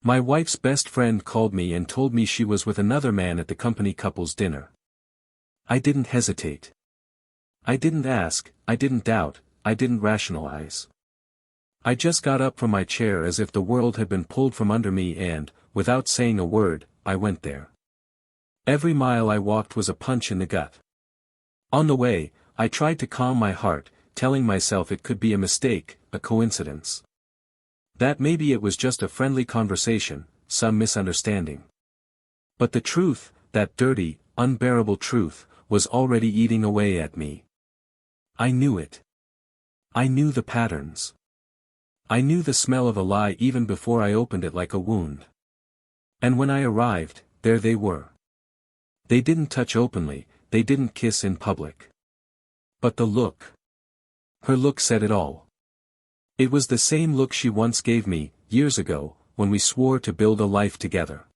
My wife's best friend called me and told me she was with another man at the company couple's dinner. I didn't hesitate. I didn't ask, I didn't doubt, I didn't rationalize. I just got up from my chair as if the world had been pulled from under me and, without saying a word, I went there. Every mile I walked was a punch in the gut. On the way, I tried to calm my heart, telling myself it could be a mistake, a coincidence. That maybe it was just a friendly conversation, some misunderstanding. But the truth, that dirty, unbearable truth, was already eating away at me. I knew it. I knew the patterns. I knew the smell of a lie even before I opened it like a wound. And when I arrived, there they were. They didn't touch openly, they didn't kiss in public. But the look. Her look said it all. It was the same look she once gave me, years ago, when we swore to build a life together.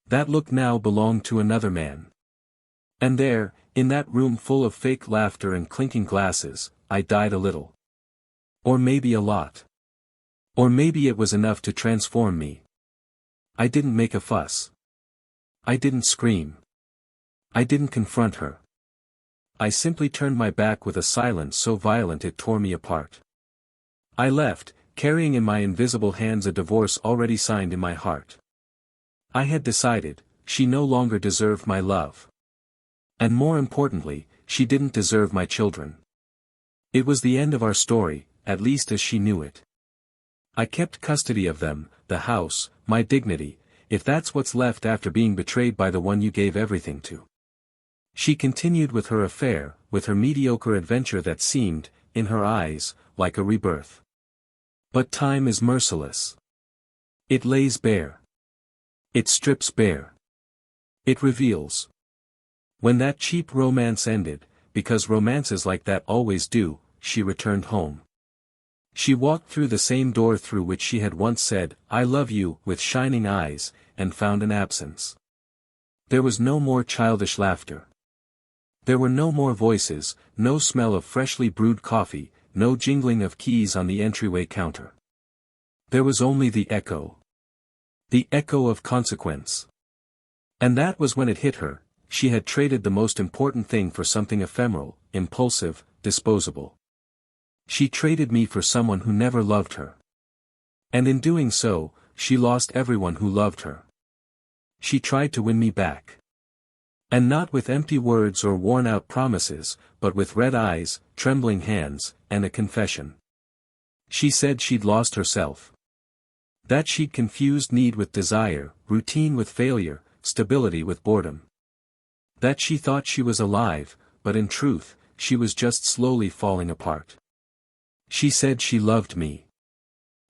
That look now belonged to another man. And there, in that room full of fake laughter and clinking glasses, I died a little. Or maybe a lot. Or maybe it was enough to transform me. I didn't make a fuss. I didn't scream. I didn't confront her. I simply turned my back with a silence so violent it tore me apart. I left, carrying in my invisible hands a divorce already signed in my heart. I had decided, she no longer deserved my love. And more importantly, she didn't deserve my children. It was the end of our story, at least as she knew it. I kept custody of them, the house, my dignity, if that's what's left after being betrayed by the one you gave everything to. She continued with her affair, with her mediocre adventure that seemed, in her eyes, like a rebirth. But time is merciless. It lays bare. It strips bare. It reveals. When that cheap romance ended, because romances like that always do, she returned home. She walked through the same door through which she had once said, "I love you," with shining eyes, and found an absence. There was no more childish laughter. There were no more voices, no smell of freshly brewed coffee, no jingling of keys on the entryway counter. There was only the echo. The echo of consequence. And that was when it hit her, she had traded the most important thing for something ephemeral, impulsive, disposable. She traded me for someone who never loved her. And in doing so, she lost everyone who loved her. She tried to win me back. And not with empty words or worn-out promises, but with red eyes, trembling hands, and a confession. She said she'd lost herself. That she'd confused need with desire, routine with failure, stability with boredom. That she thought she was alive, but in truth, she was just slowly falling apart. She said she loved me.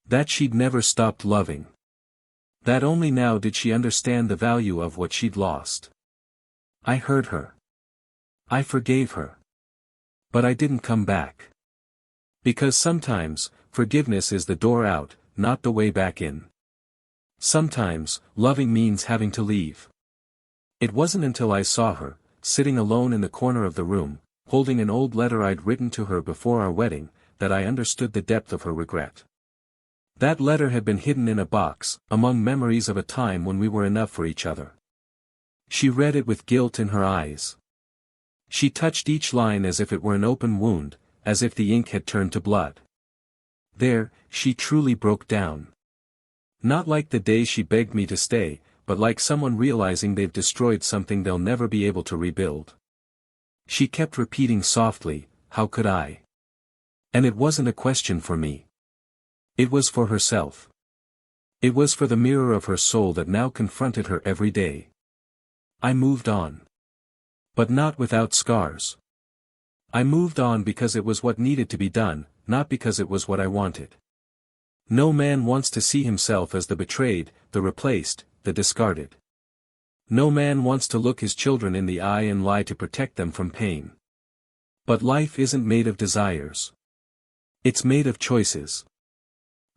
That she'd never stopped loving. That only now did she understand the value of what she'd lost. I heard her. I forgave her. But I didn't come back. Because sometimes, forgiveness is the door out, not the way back in. Sometimes, loving means having to leave. It wasn't until I saw her, sitting alone in the corner of the room, holding an old letter I'd written to her before our wedding, that I understood the depth of her regret. That letter had been hidden in a box, among memories of a time when we were enough for each other. She read it with guilt in her eyes. She touched each line as if it were an open wound, as if the ink had turned to blood. There, she truly broke down. Not like the day she begged me to stay, but like someone realizing they've destroyed something they'll never be able to rebuild. She kept repeating softly, "How could I?" And it wasn't a question for me. It was for herself. It was for the mirror of her soul that now confronted her every day. I moved on. But not without scars. I moved on because it was what needed to be done, not because it was what I wanted. No man wants to see himself as the betrayed, the replaced, the discarded. No man wants to look his children in the eye and lie to protect them from pain. But life isn't made of desires. It's made of choices.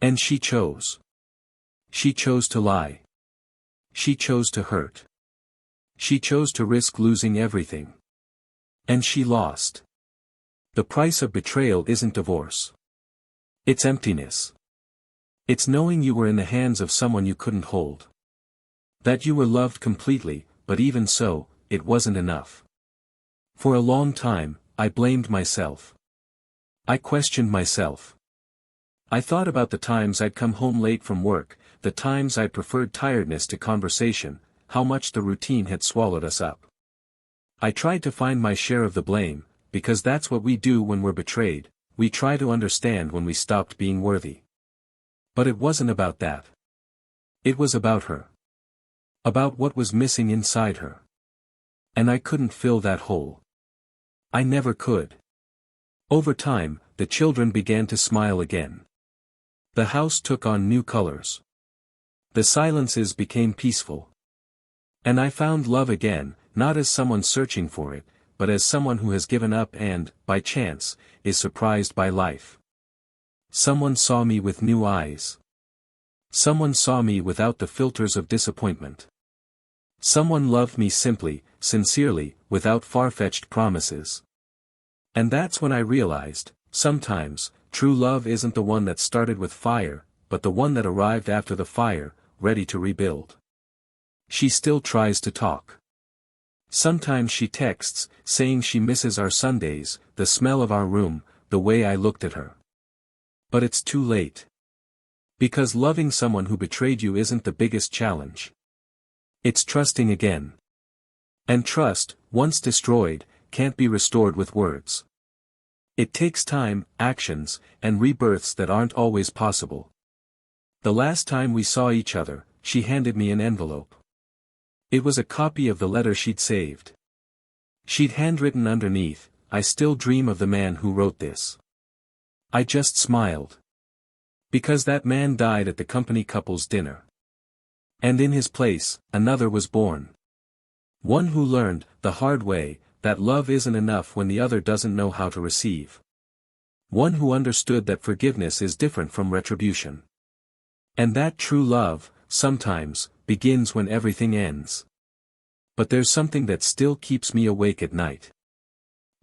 And she chose. She chose to lie. She chose to hurt. She chose to risk losing everything. And she lost. The price of betrayal isn't divorce. It's emptiness. It's knowing you were in the hands of someone you couldn't hold. That you were loved completely, but even so, it wasn't enough. For a long time, I blamed myself. I questioned myself. I thought about the times I'd come home late from work, the times I'd preferred tiredness to conversation, how much the routine had swallowed us up. I tried to find my share of the blame, because that's what we do when we're betrayed, we try to understand when we stopped being worthy. But it wasn't about that. It was about her. About what was missing inside her. And I couldn't fill that hole. I never could. Over time, the children began to smile again. The house took on new colors. The silences became peaceful. And I found love again, not as someone searching for it, but as someone who has given up and, by chance, is surprised by life. Someone saw me with new eyes. Someone saw me without the filters of disappointment. Someone loved me simply, sincerely, without far-fetched promises. And that's when I realized, sometimes, true love isn't the one that started with fire, but the one that arrived after the fire, ready to rebuild. She still tries to talk. Sometimes she texts, saying she misses our Sundays, the smell of our room, the way I looked at her. But it's too late. Because loving someone who betrayed you isn't the biggest challenge. It's trusting again. And trust, once destroyed, can't be restored with words. It takes time, actions, and rebirths that aren't always possible. The last time we saw each other, she handed me an envelope. It was a copy of the letter she'd saved. She'd handwritten underneath, "I still dream of the man who wrote this." I just smiled. Because that man died at the company couple's dinner. And in his place, another was born. One who learned, the hard way, that love isn't enough when the other doesn't know how to receive. One who understood that forgiveness is different from retribution. And that true love, sometimes, begins when everything ends. But there's something that still keeps me awake at night.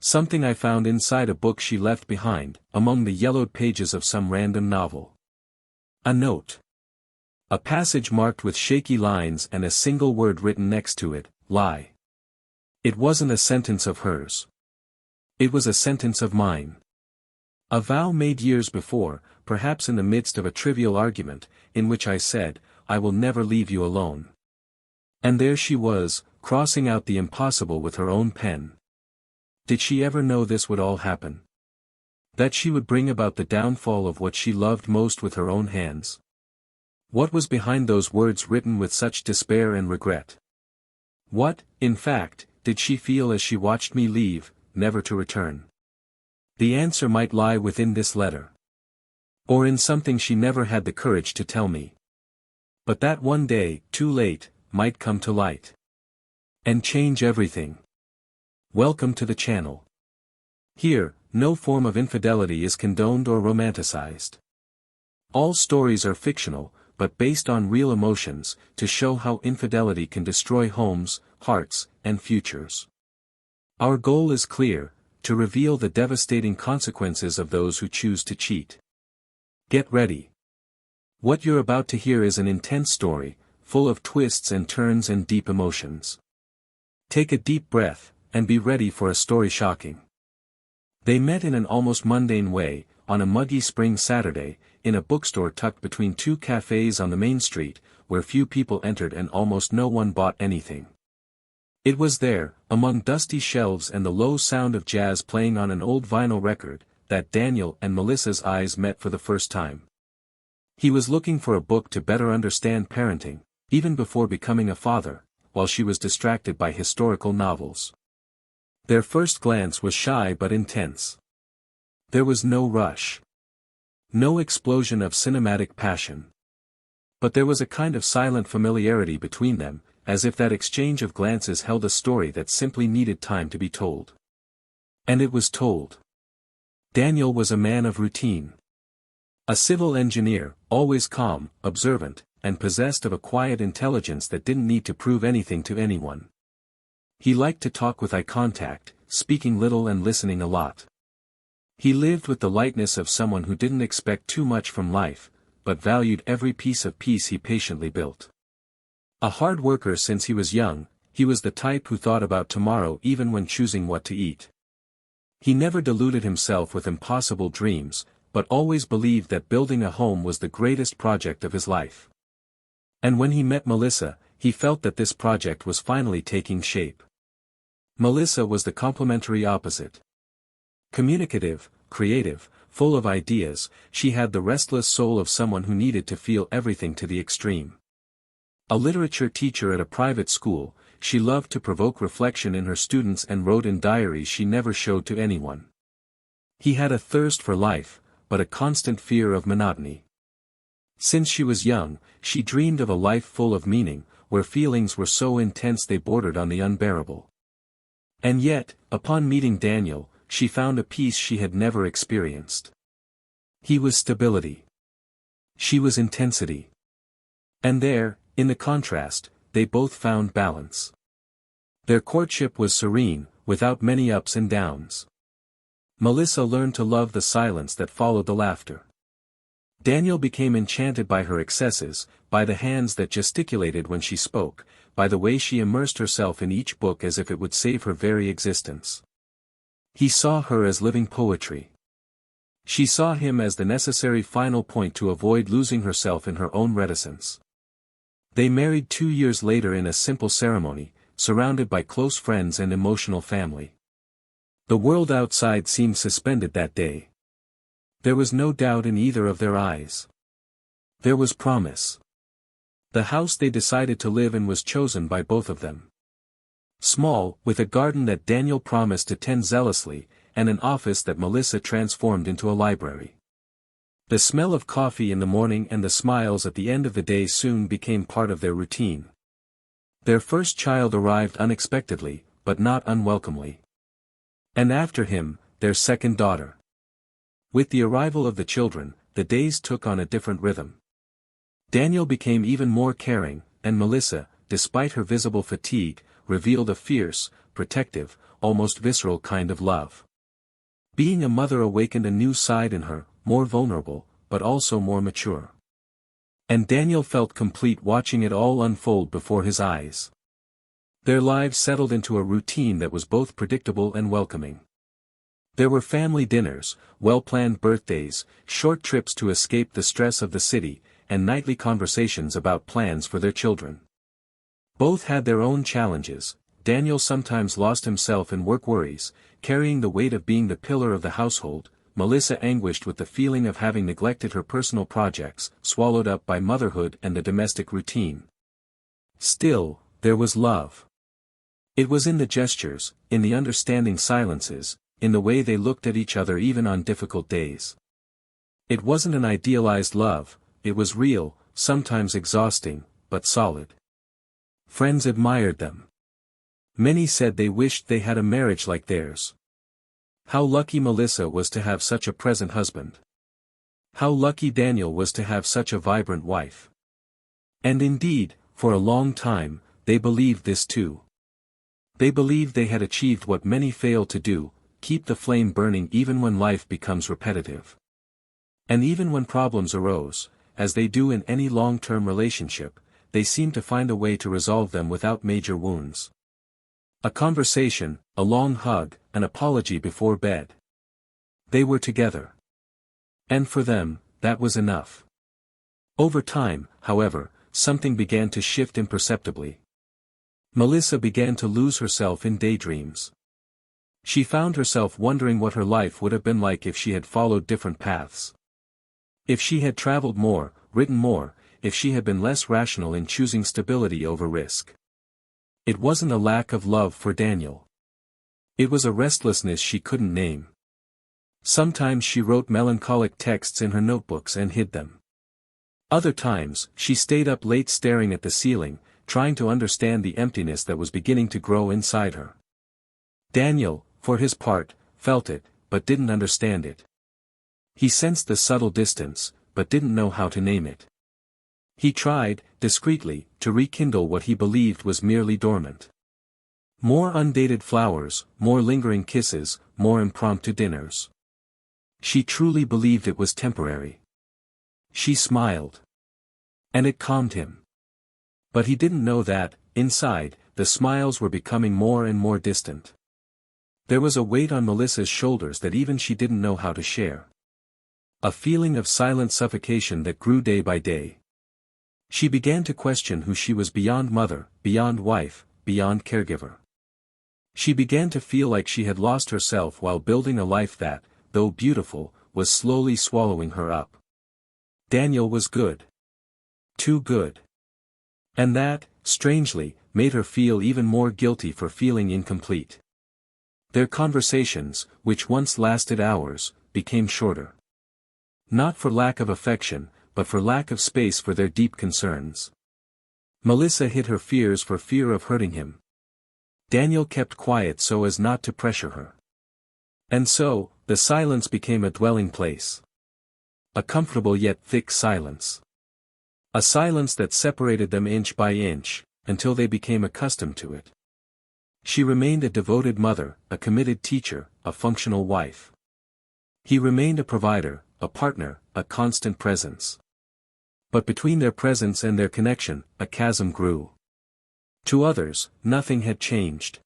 Something I found inside a book she left behind, among the yellowed pages of some random novel. A note. A passage marked with shaky lines and a single word written next to it, lie. It wasn't a sentence of hers. It was a sentence of mine. A vow made years before, perhaps in the midst of a trivial argument, in which I said, "I will never leave you alone." And there she was, crossing out the impossible with her own pen. Did she ever know this would all happen? That she would bring about the downfall of what she loved most with her own hands? What was behind those words written with such despair and regret? What, in fact, did she feel as she watched me leave, never to return? The answer might lie within this letter. Or in something she never had the courage to tell me. But that one day, too late, might come to light. And change everything. Welcome to the channel. Here, no form of infidelity is condoned or romanticized. All stories are fictional, but based on real emotions, to show how infidelity can destroy homes, hearts, and futures. Our goal is clear, to reveal the devastating consequences of those who choose to cheat. Get ready. What you're about to hear is an intense story, full of twists and turns and deep emotions. Take a deep breath, and be ready for a story shocking. They met in an almost mundane way, on a muggy spring Saturday, in a bookstore tucked between two cafes on the main street, where few people entered and almost no one bought anything. It was there, among dusty shelves and the low sound of jazz playing on an old vinyl record, that Daniel and Melissa's eyes met for the first time. He was looking for a book to better understand parenting, even before becoming a father, while she was distracted by historical novels. Their first glance was shy but intense. There was no rush. No explosion of cinematic passion. But there was a kind of silent familiarity between them, as if that exchange of glances held a story that simply needed time to be told. And it was told. Daniel was a man of routine. A civil engineer, always calm, observant, and possessed of a quiet intelligence that didn't need to prove anything to anyone. He liked to talk with eye contact, speaking little and listening a lot. He lived with the lightness of someone who didn't expect too much from life, but valued every piece of peace he patiently built. A hard worker since he was young, he was the type who thought about tomorrow even when choosing what to eat. He never deluded himself with impossible dreams, but always believed that building a home was the greatest project of his life. And when he met Melissa, he felt that this project was finally taking shape. Melissa was the complementary opposite. Communicative, creative, full of ideas, she had the restless soul of someone who needed to feel everything to the extreme. A literature teacher at a private school, she loved to provoke reflection in her students and wrote in diaries she never showed to anyone. He had a thirst for life, but a constant fear of monotony. Since she was young, she dreamed of a life full of meaning, where feelings were so intense they bordered on the unbearable. And yet, upon meeting Daniel, she found a peace she had never experienced. He was stability. She was intensity. And there, in the contrast, they both found balance. Their courtship was serene, without many ups and downs. Melissa learned to love the silence that followed the laughter. Daniel became enchanted by her excesses, by the hands that gesticulated when she spoke, by the way she immersed herself in each book as if it would save her very existence. He saw her as living poetry. She saw him as the necessary final point to avoid losing herself in her own reticence. They married 2 years later in a simple ceremony, surrounded by close friends and emotional family. The world outside seemed suspended that day. There was no doubt in either of their eyes. There was promise. The house they decided to live in was chosen by both of them. Small, with a garden that Daniel promised to tend zealously, and an office that Melissa transformed into a library. The smell of coffee in the morning and the smiles at the end of the day soon became part of their routine. Their first child arrived unexpectedly, but not unwelcomely. And after him, their second daughter. With the arrival of the children, the days took on a different rhythm. Daniel became even more caring, and Melissa, despite her visible fatigue, revealed a fierce, protective, almost visceral kind of love. Being a mother awakened a new side in her, more vulnerable, but also more mature. And Daniel felt complete watching it all unfold before his eyes. Their lives settled into a routine that was both predictable and welcoming. There were family dinners, well-planned birthdays, short trips to escape the stress of the city, and nightly conversations about plans for their children. Both had their own challenges. Daniel sometimes lost himself in work worries, carrying the weight of being the pillar of the household. Melissa anguished with the feeling of having neglected her personal projects, swallowed up by motherhood and the domestic routine. Still, there was love. It was in the gestures, in the understanding silences, in the way they looked at each other even on difficult days. It wasn't an idealized love, it was real, sometimes exhausting, but solid. Friends admired them. Many said they wished they had a marriage like theirs. How lucky Melissa was to have such a present husband. How lucky Daniel was to have such a vibrant wife. And indeed, for a long time, they believed this too. They believed they had achieved what many fail to do, keep the flame burning even when life becomes repetitive. And even when problems arose, as they do in any long-term relationship, they seemed to find a way to resolve them without major wounds. A conversation, a long hug, an apology before bed. They were together. And for them, that was enough. Over time, however, something began to shift imperceptibly. Melissa began to lose herself in daydreams. She found herself wondering what her life would have been like if she had followed different paths. If she had traveled more, written more, if she had been less rational in choosing stability over risk. It wasn't a lack of love for Daniel. It was a restlessness she couldn't name. Sometimes she wrote melancholic texts in her notebooks and hid them. Other times, she stayed up late staring at the ceiling, trying to understand the emptiness that was beginning to grow inside her. Daniel, for his part, felt it, but didn't understand it. He sensed the subtle distance, but didn't know how to name it. He tried, discreetly, to rekindle what he believed was merely dormant. More undated flowers, more lingering kisses, more impromptu dinners. She truly believed it was temporary. She smiled. And it calmed him. But he didn't know that, inside, the smiles were becoming more and more distant. There was a weight on Melissa's shoulders that even she didn't know how to share. A feeling of silent suffocation that grew day by day. She began to question who she was beyond mother, beyond wife, beyond caregiver. She began to feel like she had lost herself while building a life that, though beautiful, was slowly swallowing her up. Daniel was good. Too good. And that, strangely, made her feel even more guilty for feeling incomplete. Their conversations, which once lasted hours, became shorter. Not for lack of affection, but for lack of space for their deep concerns. Melissa hid her fears for fear of hurting him. Daniel kept quiet so as not to pressure her. And so, the silence became a dwelling place. A comfortable yet thick silence. A silence that separated them inch by inch, until they became accustomed to it. She remained a devoted mother, a committed teacher, a functional wife. He remained a provider, a partner, a constant presence. But between their presence and their connection, a chasm grew. To others, nothing had changed.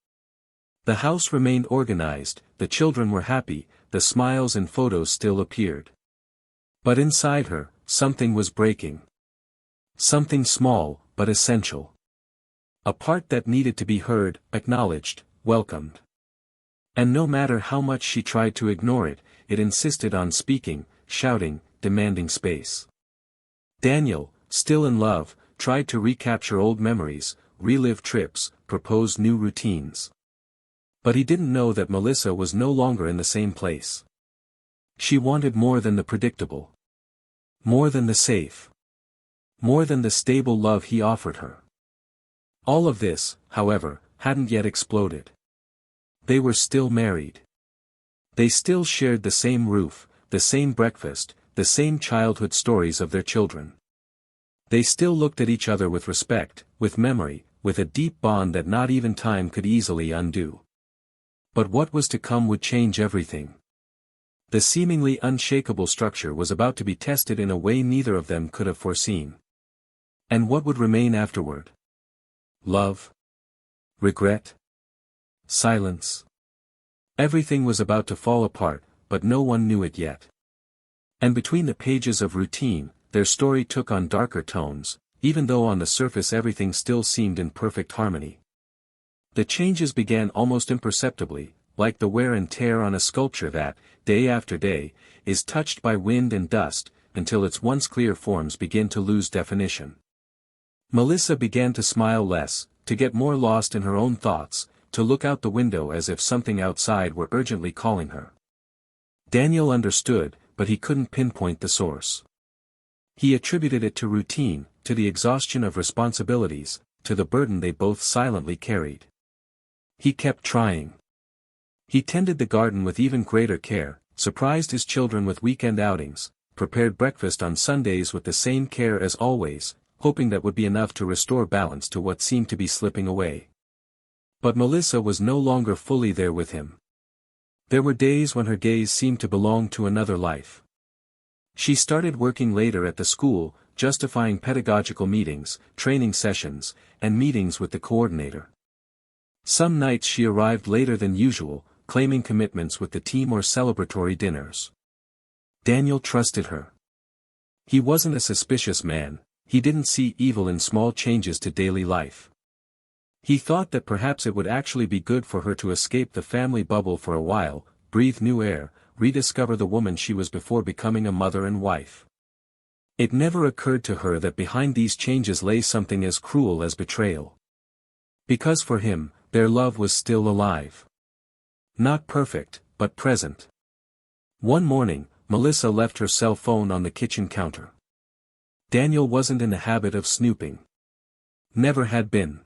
The house remained organized, the children were happy, the smiles and photos still appeared. But inside her, something was breaking. Something small, but essential. A part that needed to be heard, acknowledged, welcomed. And no matter how much she tried to ignore it, it insisted on speaking, shouting, demanding space. Daniel, still in love, tried to recapture old memories, relive trips, propose new routines. But he didn't know that Melissa was no longer in the same place. She wanted more than the predictable. More than the safe. More than the stable love he offered her. All of this, however, hadn't yet exploded. They were still married. They still shared the same roof, the same breakfast, the same childhood stories of their children. They still looked at each other with respect, with memory, with a deep bond that not even time could easily undo. But what was to come would change everything. The seemingly unshakable structure was about to be tested in a way neither of them could have foreseen. And what would remain afterward? Love? Regret? Silence? Everything was about to fall apart, but no one knew it yet. And between the pages of routine, their story took on darker tones, even though on the surface everything still seemed in perfect harmony. The changes began almost imperceptibly, like the wear and tear on a sculpture that, day after day, is touched by wind and dust, until its once clear forms begin to lose definition. Melissa began to smile less, to get more lost in her own thoughts, to look out the window as if something outside were urgently calling her. Daniel understood, but he couldn't pinpoint the source. He attributed it to routine, to the exhaustion of responsibilities, to the burden they both silently carried. He kept trying. He tended the garden with even greater care, surprised his children with weekend outings, prepared breakfast on Sundays with the same care as always, hoping that would be enough to restore balance to what seemed to be slipping away. But Melissa was no longer fully there with him. There were days when her gaze seemed to belong to another life. She started working later at the school, justifying pedagogical meetings, training sessions, and meetings with the coordinator. Some nights she arrived later than usual, claiming commitments with the team or celebratory dinners. Daniel trusted her. He wasn't a suspicious man, he didn't see evil in small changes to daily life. He thought that perhaps it would actually be good for her to escape the family bubble for a while, breathe new air, rediscover the woman she was before becoming a mother and wife. It never occurred to her that behind these changes lay something as cruel as betrayal. Because for him, their love was still alive. Not perfect, but present. One morning, Melissa left her cell phone on the kitchen counter. Daniel wasn't in the habit of snooping. Never had been.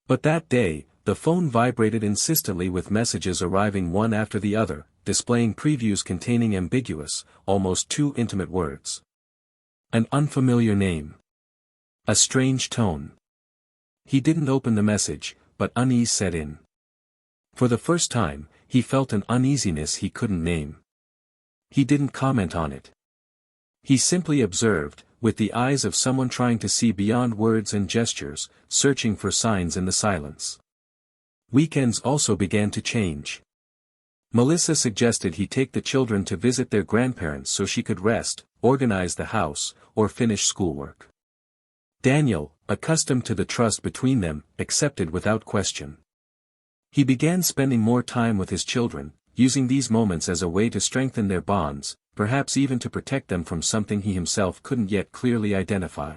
But that day, the phone vibrated insistently with messages arriving one after the other, displaying previews containing ambiguous, almost too intimate words. An unfamiliar name. A strange tone. He didn't open the message, but unease set in. For the first time, he felt an uneasiness he couldn't name. He didn't comment on it. He simply observed, with the eyes of someone trying to see beyond words and gestures, searching for signs in the silence. Weekends also began to change. Melissa suggested he take the children to visit their grandparents so she could rest, organize the house, or finish schoolwork. Daniel, accustomed to the trust between them, accepted without question. He began spending more time with his children, using these moments as a way to strengthen their bonds, perhaps even to protect them from something he himself couldn't yet clearly identify.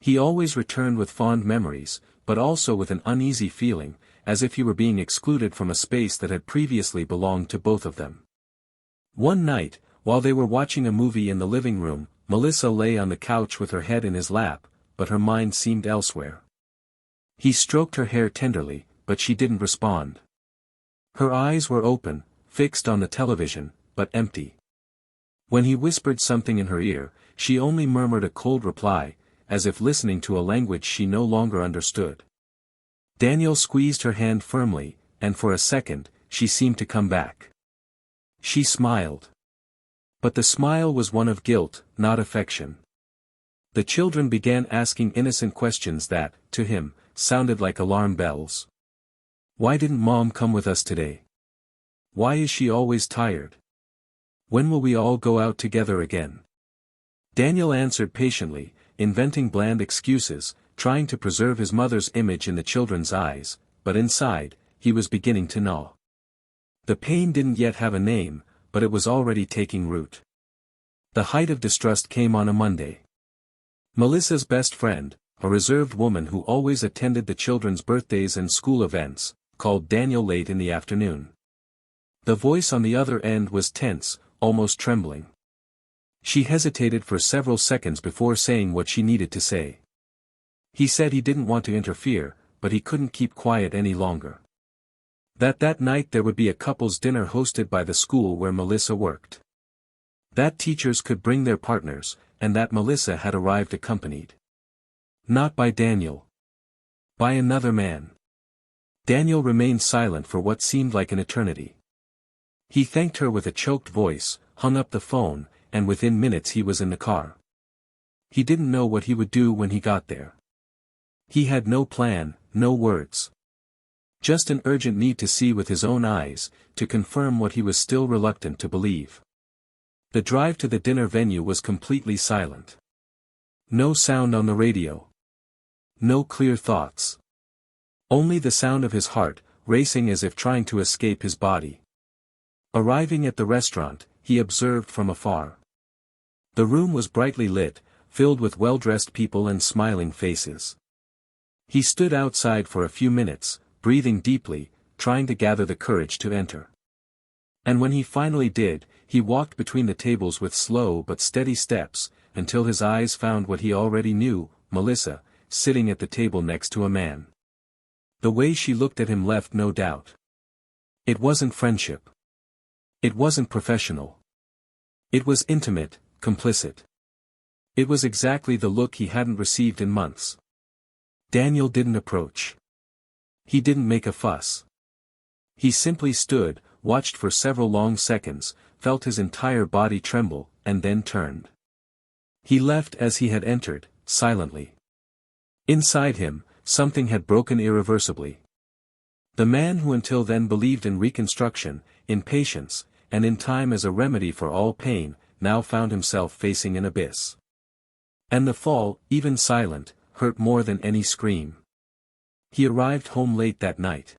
He always returned with fond memories, but also with an uneasy feeling, as if he were being excluded from a space that had previously belonged to both of them. One night, while they were watching a movie in the living room, Melissa lay on the couch with her head in his lap, but her mind seemed elsewhere. He stroked her hair tenderly, but she didn't respond. Her eyes were open, fixed on the television, but empty. When he whispered something in her ear, she only murmured a cold reply, as if listening to a language she no longer understood. Daniel squeezed her hand firmly, and for a second, she seemed to come back. She smiled. But the smile was one of guilt, not affection. The children began asking innocent questions that, to him, sounded like alarm bells. Why didn't Mom come with us today? Why is she always tired? When will we all go out together again? Daniel answered patiently, inventing bland excuses, trying to preserve his mother's image in the children's eyes, but inside, he was beginning to gnaw. The pain didn't yet have a name, but it was already taking root. The height of distrust came on a Monday. Melissa's best friend, a reserved woman who always attended the children's birthdays and school events, called Daniel late in the afternoon. The voice on the other end was tense, almost trembling. She hesitated for several seconds before saying what she needed to say. He said he didn't want to interfere, but he couldn't keep quiet any longer. That night there would be a couple's dinner hosted by the school where Melissa worked. That teachers could bring their partners, and that Melissa had arrived accompanied. Not by Daniel. By another man. Daniel remained silent for what seemed like an eternity. He thanked her with a choked voice, hung up the phone, and within minutes he was in the car. He didn't know what he would do when he got there. He had no plan, no words. Just an urgent need to see with his own eyes, to confirm what he was still reluctant to believe. The drive to the dinner venue was completely silent. No sound on the radio. No clear thoughts. Only the sound of his heart, racing as if trying to escape his body. Arriving at the restaurant, he observed from afar. The room was brightly lit, filled with well-dressed people and smiling faces. He stood outside for a few minutes, breathing deeply, trying to gather the courage to enter. And when he finally did, he walked between the tables with slow but steady steps, until his eyes found what he already knew, Melissa, sitting at the table next to a man. The way she looked at him left no doubt. It wasn't friendship. It wasn't professional. It was intimate, complicit. It was exactly the look he hadn't received in months. Daniel didn't approach. He didn't make a fuss. He simply stood, watched for several long seconds, felt his entire body tremble, and then turned. He left as he had entered, silently. Inside him, something had broken irreversibly. The man who until then believed in reconstruction, in patience, and in time as a remedy for all pain, now found himself facing an abyss. And the fall, even silent, hurt more than any scream. He arrived home late that night.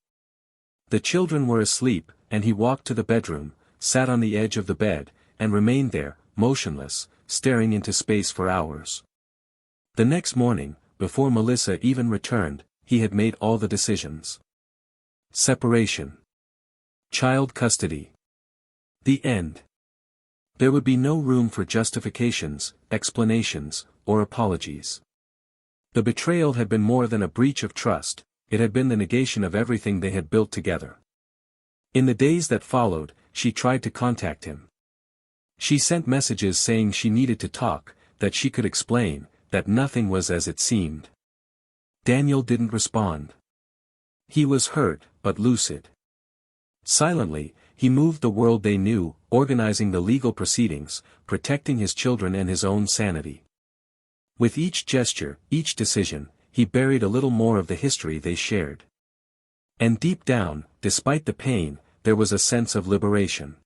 The children were asleep, and he walked to the bedroom, sat on the edge of the bed, and remained there, motionless, staring into space for hours. The next morning, before Melissa even returned, he had made all the decisions. Separation. Child custody. The end. There would be no room for justifications, explanations, or apologies. The betrayal had been more than a breach of trust, it had been the negation of everything they had built together. In the days that followed, she tried to contact him. She sent messages saying she needed to talk, that she could explain, that nothing was as it seemed. Daniel didn't respond. He was hurt, but lucid. Silently, He moved the world they knew, organizing the legal proceedings, protecting his children and his own sanity. With each gesture, each decision, he buried a little more of the history they shared. And deep down, despite the pain, there was a sense of liberation.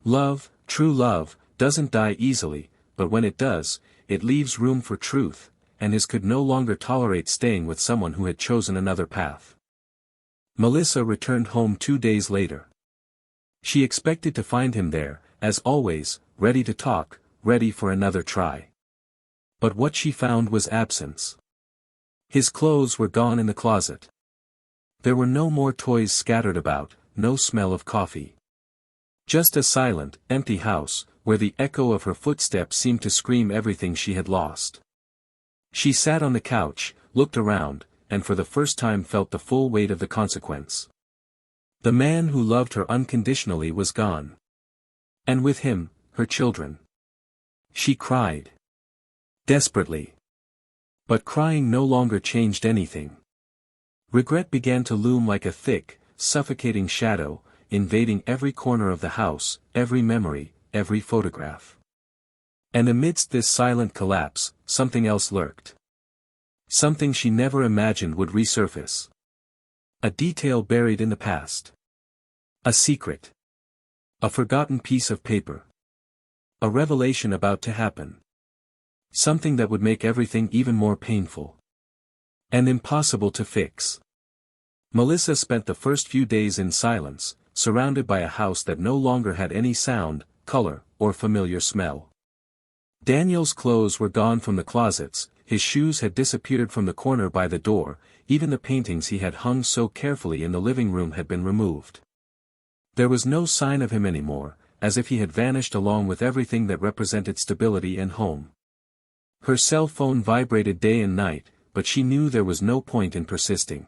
Love, true love, doesn't die easily, but when it does, it leaves room for truth, and his could no longer tolerate staying with someone who had chosen another path. Melissa returned home 2 days later. She expected to find him there, as always, ready to talk, ready for another try. But what she found was absence. His clothes were gone in the closet. There were no more toys scattered about, no smell of coffee. Just a silent, empty house, where the echo of her footsteps seemed to scream everything she had lost. She sat on the couch, looked around, and for the first time felt the full weight of the consequence. The man who loved her unconditionally was gone. And with him, her children. She cried. Desperately. But crying no longer changed anything. Regret began to loom like a thick, suffocating shadow, invading every corner of the house, every memory, every photograph. And amidst this silent collapse, something else lurked. Something she never imagined would resurface. A detail buried in the past. A secret. A forgotten piece of paper. A revelation about to happen. Something that would make everything even more painful. And impossible to fix. Melissa spent the first few days in silence, surrounded by a house that no longer had any sound, color, or familiar smell. Daniel's clothes were gone from the closets, his shoes had disappeared from the corner by the door, even the paintings he had hung so carefully in the living room had been removed. There was no sign of him anymore, as if he had vanished along with everything that represented stability and home. Her cell phone vibrated day and night, but she knew there was no point in persisting.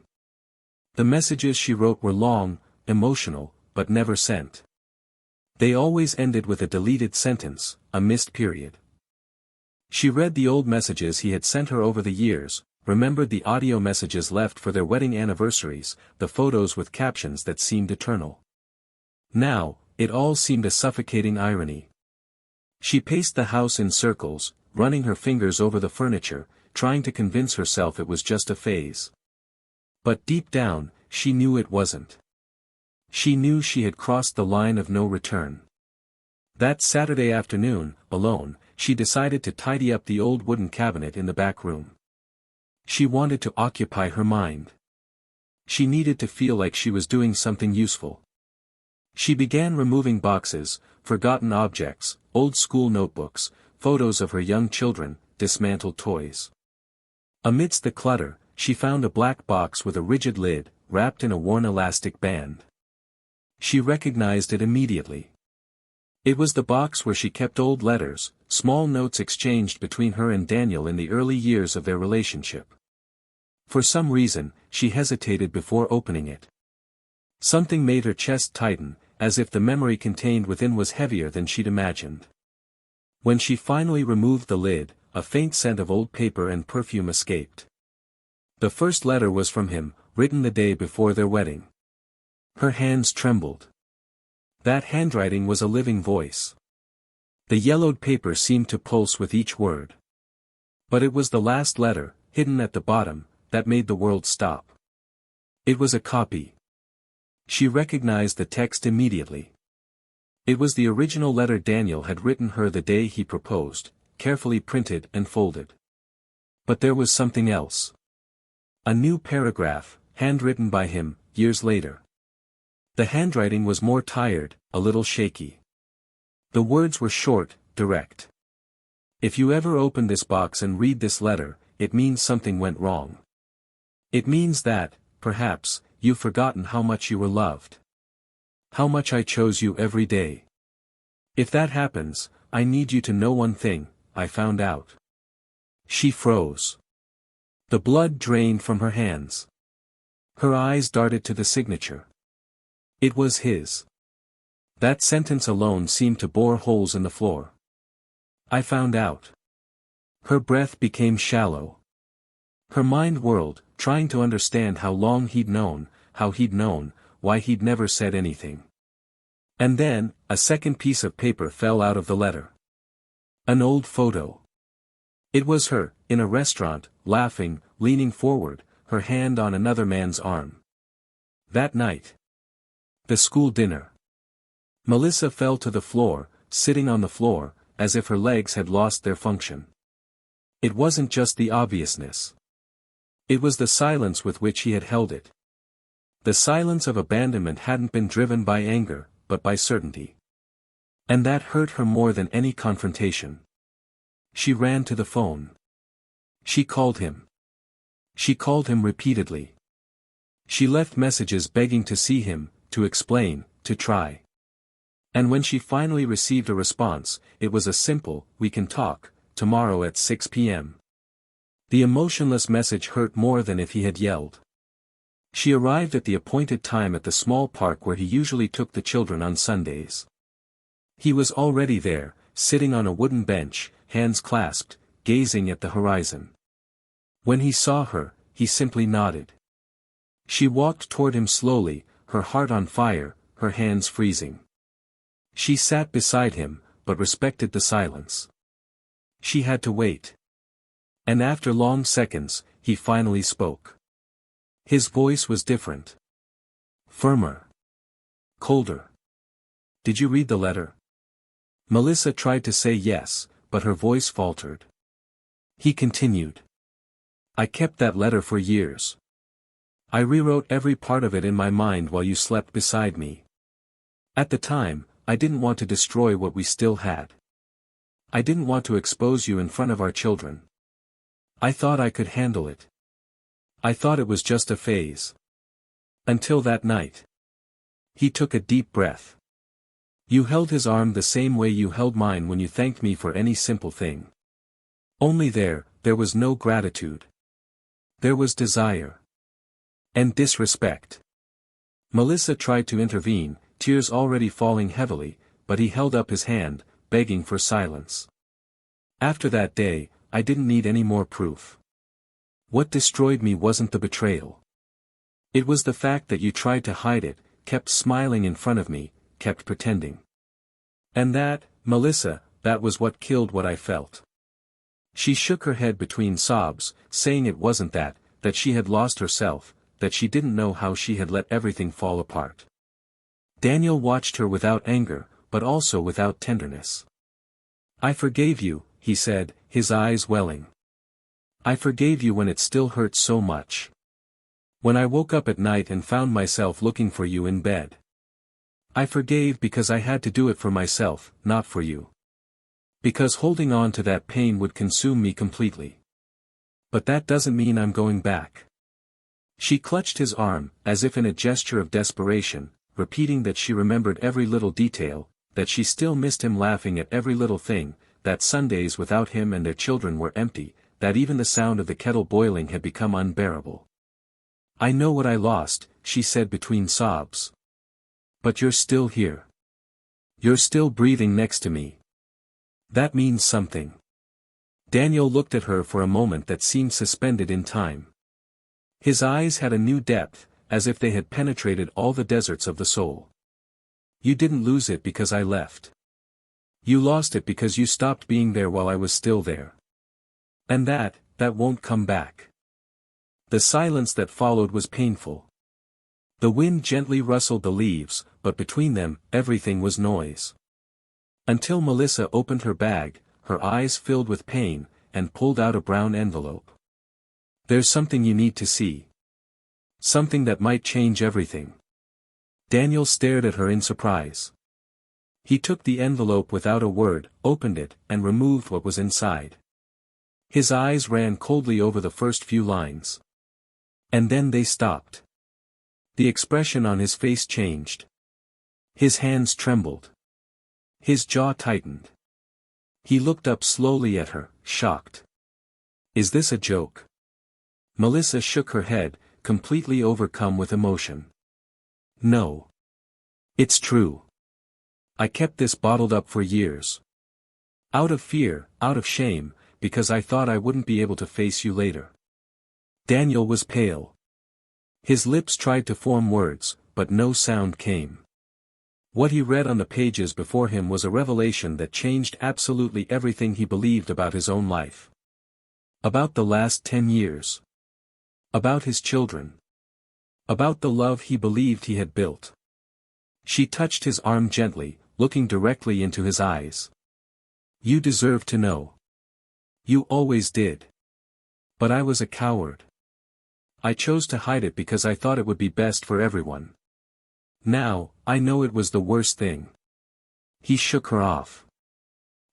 The messages she wrote were long, emotional, but never sent. They always ended with a deleted sentence, a missed period. She read the old messages he had sent her over the years, remembered the audio messages left for their wedding anniversaries, the photos with captions that seemed eternal. Now, it all seemed a suffocating irony. She paced the house in circles, running her fingers over the furniture, trying to convince herself it was just a phase. But deep down, she knew it wasn't. She knew she had crossed the line of no return. That Saturday afternoon, alone, she decided to tidy up the old wooden cabinet in the back room. She wanted to occupy her mind. She needed to feel like she was doing something useful. She began removing boxes, forgotten objects, old school notebooks, photos of her young children, dismantled toys. Amidst the clutter, she found a black box with a rigid lid, wrapped in a worn elastic band. She recognized it immediately. It was the box where she kept old letters, small notes exchanged between her and Daniel in the early years of their relationship. For some reason, she hesitated before opening it. Something made her chest tighten, as if the memory contained within was heavier than she'd imagined. When she finally removed the lid, a faint scent of old paper and perfume escaped. The first letter was from him, written the day before their wedding. Her hands trembled. That handwriting was a living voice. The yellowed paper seemed to pulse with each word. But it was the last letter, hidden at the bottom, that made the world stop. It was a copy. She recognized the text immediately. It was the original letter Daniel had written her the day he proposed, carefully printed and folded. But there was something else. A new paragraph, handwritten by him, years later. The handwriting was more tired, a little shaky. The words were short, direct. If you ever open this box and read this letter, it means something went wrong. It means that, perhaps, you've forgotten how much you were loved. How much I chose you every day. If that happens, I need you to know one thing, I found out. She froze. The blood drained from her hands. Her eyes darted to the signature. It was his. That sentence alone seemed to bore holes in the floor. I found out. Her breath became shallow. Her mind whirled, trying to understand how long he'd known, how he'd known, why he'd never said anything. And then, a second piece of paper fell out of the letter. An old photo. It was her, in a restaurant, laughing, leaning forward, her hand on another man's arm. That night. The school dinner. Melissa fell to the floor, sitting on the floor, as if her legs had lost their function. It wasn't just the obviousness. It was the silence with which he had held it. The silence of abandonment hadn't been driven by anger, but by certainty. And that hurt her more than any confrontation. She ran to the phone. She called him. She called him repeatedly. She left messages begging to see him, to explain, to try. And when she finally received a response, it was a simple, "We can talk, tomorrow at 6 p.m. The emotionless message hurt more than if he had yelled. She arrived at the appointed time at the small park where he usually took the children on Sundays. He was already there, sitting on a wooden bench, hands clasped, gazing at the horizon. When he saw her, he simply nodded. She walked toward him slowly, her heart on fire, her hands freezing. She sat beside him, but respected the silence. She had to wait. And after long seconds, he finally spoke. His voice was different. Firmer. Colder. "Did you read the letter?" Melissa tried to say yes, but her voice faltered. He continued. "I kept that letter for years. I rewrote every part of it in my mind while you slept beside me. At the time, I didn't want to destroy what we still had. I didn't want to expose you in front of our children. I thought I could handle it. I thought it was just a phase. Until that night." He took a deep breath. "You held his arm the same way you held mine when you thanked me for any simple thing. Only there was no gratitude. There was desire. And disrespect." Melissa tried to intervene, tears already falling heavily, but he held up his hand, begging for silence. "After that day, I didn't need any more proof. What destroyed me wasn't the betrayal. It was the fact that you tried to hide it, kept smiling in front of me, kept pretending. And that, Melissa, that was what killed what I felt." She shook her head between sobs, saying it wasn't that she had lost herself, that she didn't know how she had let everything fall apart. Daniel watched her without anger, but also without tenderness. "I forgave you," he said, his eyes welling. "I forgave you when it still hurt so much. When I woke up at night and found myself looking for you in bed. I forgave because I had to do it for myself, not for you. Because holding on to that pain would consume me completely. But that doesn't mean I'm going back." She clutched his arm, as if in a gesture of desperation, repeating that she remembered every little detail, that she still missed him laughing at every little thing, that Sundays without him and their children were empty, that even the sound of the kettle boiling had become unbearable. "I know what I lost," she said between sobs. "But you're still here. You're still breathing next to me. That means something." Daniel looked at her for a moment that seemed suspended in time. His eyes had a new depth, as if they had penetrated all the deserts of the soul. "You didn't lose it because I left. You lost it because you stopped being there while I was still there. And that won't come back." The silence that followed was painful. The wind gently rustled the leaves, but between them, everything was noise. Until Melissa opened her bag, her eyes filled with pain, and pulled out a brown envelope. "There's something you need to see. Something that might change everything." Daniel stared at her in surprise. He took the envelope without a word, opened it, and removed what was inside. His eyes ran coldly over the first few lines. And then they stopped. The expression on his face changed. His hands trembled. His jaw tightened. He looked up slowly at her, shocked. "Is this a joke?" Melissa shook her head, completely overcome with emotion. "No. It's true. I kept this bottled up for years. Out of fear, out of shame, because I thought I wouldn't be able to face you later." Daniel was pale. His lips tried to form words, but no sound came. What he read on the pages before him was a revelation that changed absolutely everything he believed about his own life. About the last 10 years. About his children. About the love he believed he had built. She touched his arm gently, looking directly into his eyes. You deserve to know. You always did. But I was a coward. I chose to hide it because I thought it would be best for everyone. Now, I know it was the worst thing. He shook her off.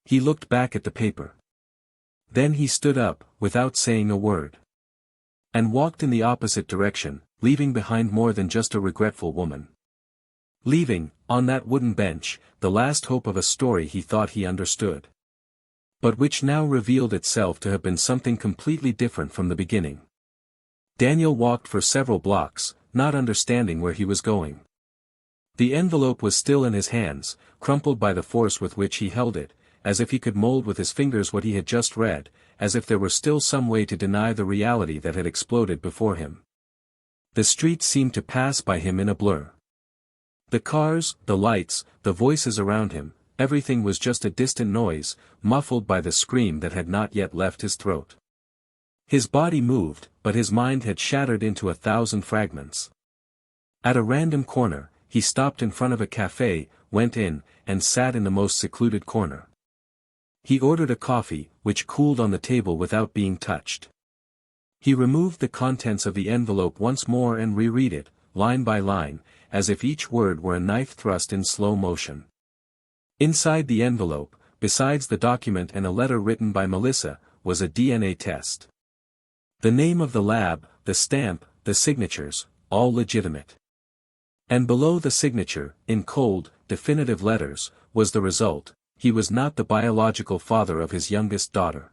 He looked back at the paper. Then he stood up, without saying a word. And walked in the opposite direction, leaving behind more than just a regretful woman. Leaving, on that wooden bench, the last hope of a story he thought he understood. But which now revealed itself to have been something completely different from the beginning. Daniel walked for several blocks, not understanding where he was going. The envelope was still in his hands, crumpled by the force with which he held it, as if he could mold with his fingers what he had just read, as if there were still some way to deny the reality that had exploded before him. The streets seemed to pass by him in a blur. The cars, the lights, the voices around him, everything was just a distant noise, muffled by the scream that had not yet left his throat. His body moved, but his mind had shattered into 1,000 fragments. At a random corner, he stopped in front of a cafe, went in, and sat in the most secluded corner. He ordered a coffee, which cooled on the table without being touched. He removed the contents of the envelope once more and reread it, line by line, as if each word were a knife thrust in slow motion. Inside the envelope, besides the document and a letter written by Melissa, was a DNA test. The name of the lab, the stamp, the signatures, all legitimate. And below the signature, in cold, definitive letters, was the result: he was not the biological father of his youngest daughter.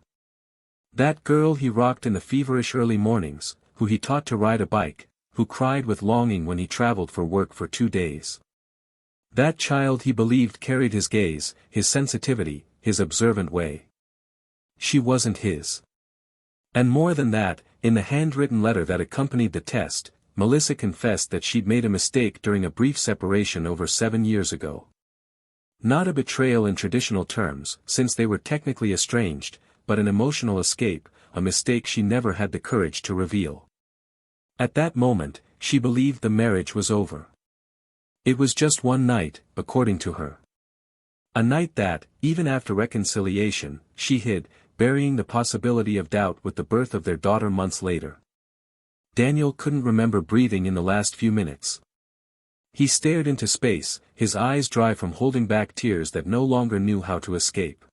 That girl he rocked in the feverish early mornings, who he taught to ride a bike, who cried with longing when he traveled for work for 2 days. That child he believed carried his gaze, his sensitivity, his observant way. She wasn't his. And more than that, in the handwritten letter that accompanied the test, Melissa confessed that she'd made a mistake during a brief separation over 7 years ago. Not a betrayal in traditional terms, since they were technically estranged, but an emotional escape, a mistake she never had the courage to reveal. At that moment, she believed the marriage was over. It was just one night, according to her. A night that, even after reconciliation, she hid, burying the possibility of doubt with the birth of their daughter months later. Daniel couldn't remember breathing in the last few minutes. He stared into space, his eyes dry from holding back tears that no longer knew how to escape.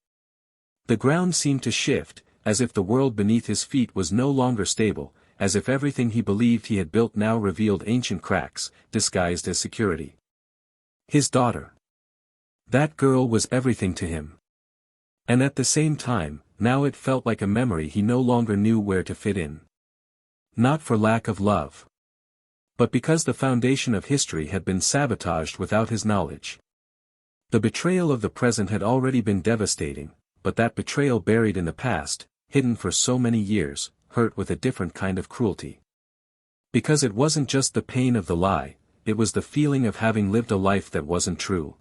The ground seemed to shift, as if the world beneath his feet was no longer stable, as if everything he believed he had built now revealed ancient cracks, disguised as security. His daughter. That girl was everything to him. And at the same time, now it felt like a memory he no longer knew where to fit in. Not for lack of love. But because the foundation of history had been sabotaged without his knowledge. The betrayal of the present had already been devastating, but that betrayal buried in the past, hidden for so many years, hurt with a different kind of cruelty. Because it wasn't just the pain of the lie, it was the feeling of having lived a life that wasn't true.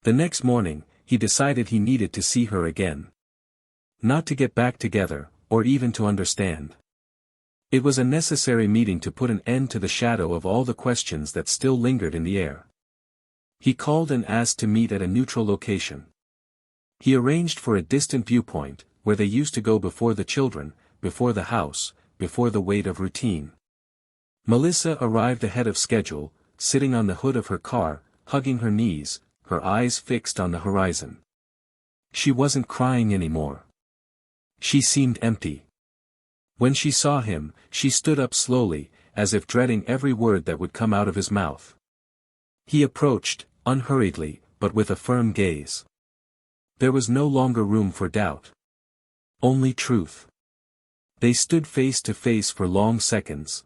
The next morning, he decided he needed to see her again. Not to get back together, or even to understand. It was a necessary meeting to put an end to the shadow of all the questions that still lingered in the air. He called and asked to meet at a neutral location. He arranged for a distant viewpoint, where they used to go before the children, before the house, before the weight of routine. Melissa arrived ahead of schedule, sitting on the hood of her car, hugging her knees, her eyes fixed on the horizon. She wasn't crying anymore. She seemed empty. When she saw him, she stood up slowly, as if dreading every word that would come out of his mouth. He approached, unhurriedly, but with a firm gaze. There was no longer room for doubt. Only truth. They stood face to face for long seconds.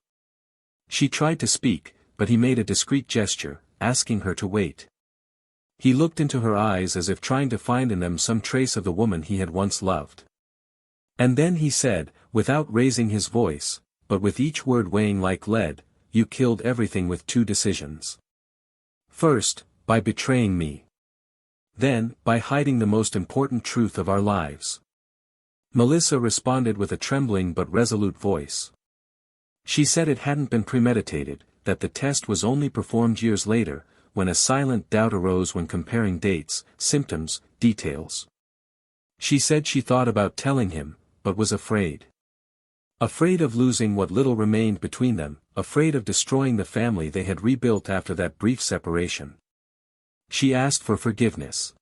She tried to speak, but he made a discreet gesture, asking her to wait. He looked into her eyes as if trying to find in them some trace of the woman he had once loved. And then he said, without raising his voice, but with each word weighing like lead, "You killed everything with 2 decisions. First, By betraying me. Then, by hiding the most important truth of our lives. Melissa responded with a trembling but resolute voice. She said it hadn't been premeditated, that the test was only performed years later, when a silent doubt arose when comparing dates, symptoms, details. She said she thought about telling him, but was afraid. Afraid of losing what little remained between them, afraid of destroying the family they had rebuilt after that brief separation. She asked for forgiveness.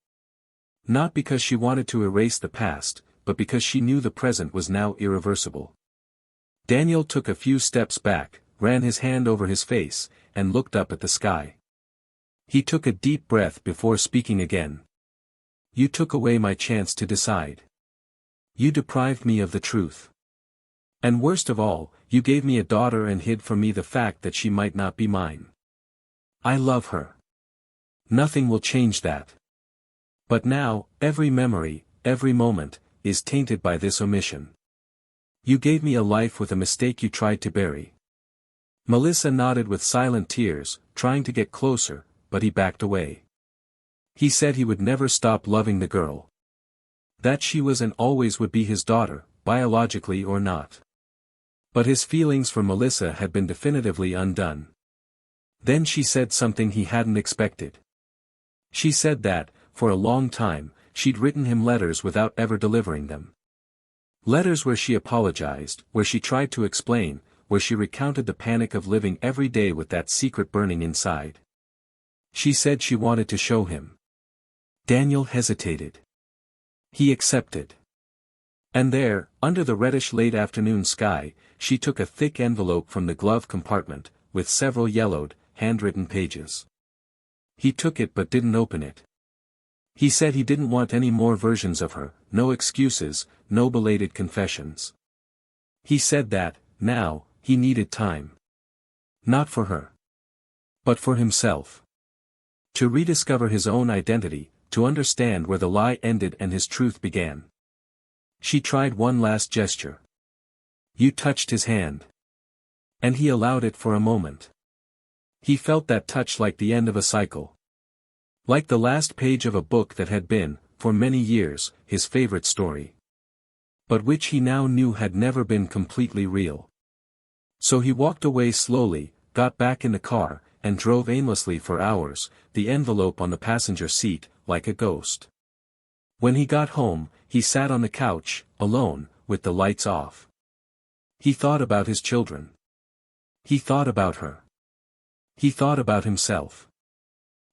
Not because she wanted to erase the past, but because she knew the present was now irreversible. Daniel took a few steps back, ran his hand over his face, and looked up at the sky. He took a deep breath before speaking again. You took away my chance to decide. You deprived me of the truth. And worst of all, you gave me a daughter and hid from me the fact that she might not be mine. I love her. Nothing will change that. But now, every memory, every moment, is tainted by this omission. You gave me a life with a mistake you tried to bury. Melissa nodded with silent tears, trying to get closer, but he backed away. He said he would never stop loving the girl. That she was and always would be his daughter, biologically or not. But his feelings for Melissa had been definitively undone. Then she said something he hadn't expected. She said that, for a long time, she'd written him letters without ever delivering them. Letters where she apologized, where she tried to explain, where she recounted the panic of living every day with that secret burning inside. She said she wanted to show him. Daniel hesitated. He accepted. And there, under the reddish late afternoon sky, she took a thick envelope from the glove compartment, with several yellowed, handwritten pages. He took it but didn't open it. He said he didn't want any more versions of her, no excuses, no belated confessions. He said that, now, he needed time. Not for her. But for himself. To rediscover his own identity, to understand where the lie ended and his truth began. She tried one last gesture. You touched his hand. And he allowed it for a moment. He felt that touch like the end of a cycle. Like the last page of a book that had been, for many years, his favorite story. But which he now knew had never been completely real. So he walked away slowly, got back in the car, and drove aimlessly for hours, the envelope on the passenger seat, like a ghost. When he got home, he sat on the couch, alone, with the lights off. He thought about his children. He thought about her. He thought about himself.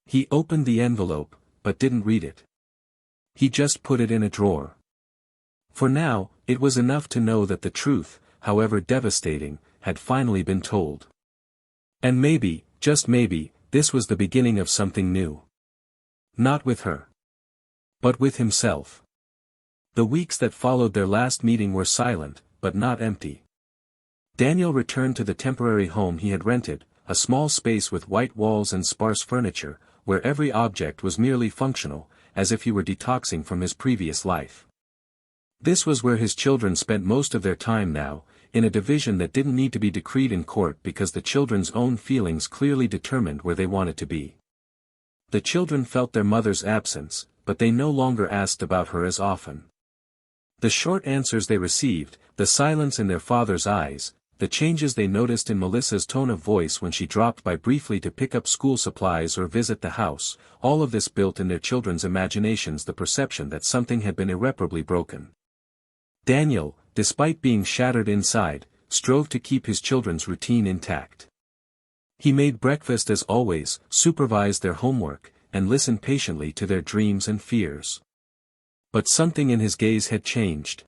He opened the envelope, but didn't read it. He just put it in a drawer. For now, it was enough to know that the truth, however devastating, had finally been told. And maybe, just maybe, this was the beginning of something new. Not with her. But with himself. The weeks that followed their last meeting were silent, but not empty. Daniel returned to the temporary home he had rented, a small space with white walls and sparse furniture, where every object was merely functional, as if he were detoxing from his previous life. This was where his children spent most of their time now, in a division that didn't need to be decreed in court because the children's own feelings clearly determined where they wanted to be. The children felt their mother's absence, but they no longer asked about her as often. The short answers they received, the silence in their father's eyes, the changes they noticed in Melissa's tone of voice when she dropped by briefly to pick up school supplies or visit the house, all of this built in their children's imaginations the perception that something had been irreparably broken. Daniel, despite being shattered inside, strove to keep his children's routine intact. He made breakfast as always, supervised their homework, and listened patiently to their dreams and fears. But something in his gaze had changed.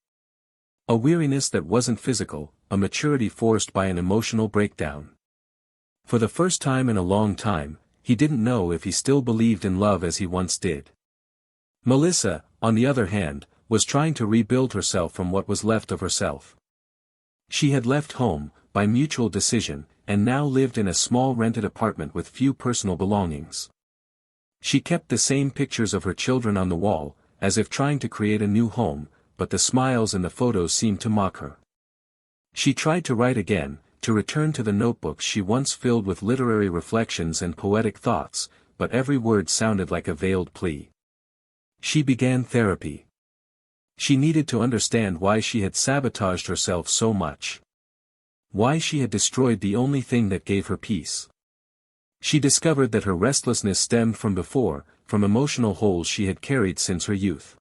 A weariness that wasn't physical, a maturity forced by an emotional breakdown. For the first time in a long time, he didn't know if he still believed in love as he once did. Melissa, on the other hand, was trying to rebuild herself from what was left of herself. She had left home, by mutual decision, and now lived in a small rented apartment with few personal belongings. She kept the same pictures of her children on the wall, as if trying to create a new home, but the smiles in the photos seemed to mock her. She tried to write again, to return to the notebooks she once filled with literary reflections and poetic thoughts, but every word sounded like a veiled plea. She began therapy. She needed to understand why she had sabotaged herself so much. Why she had destroyed the only thing that gave her peace. She discovered that her restlessness stemmed from emotional holes she had carried since her youth.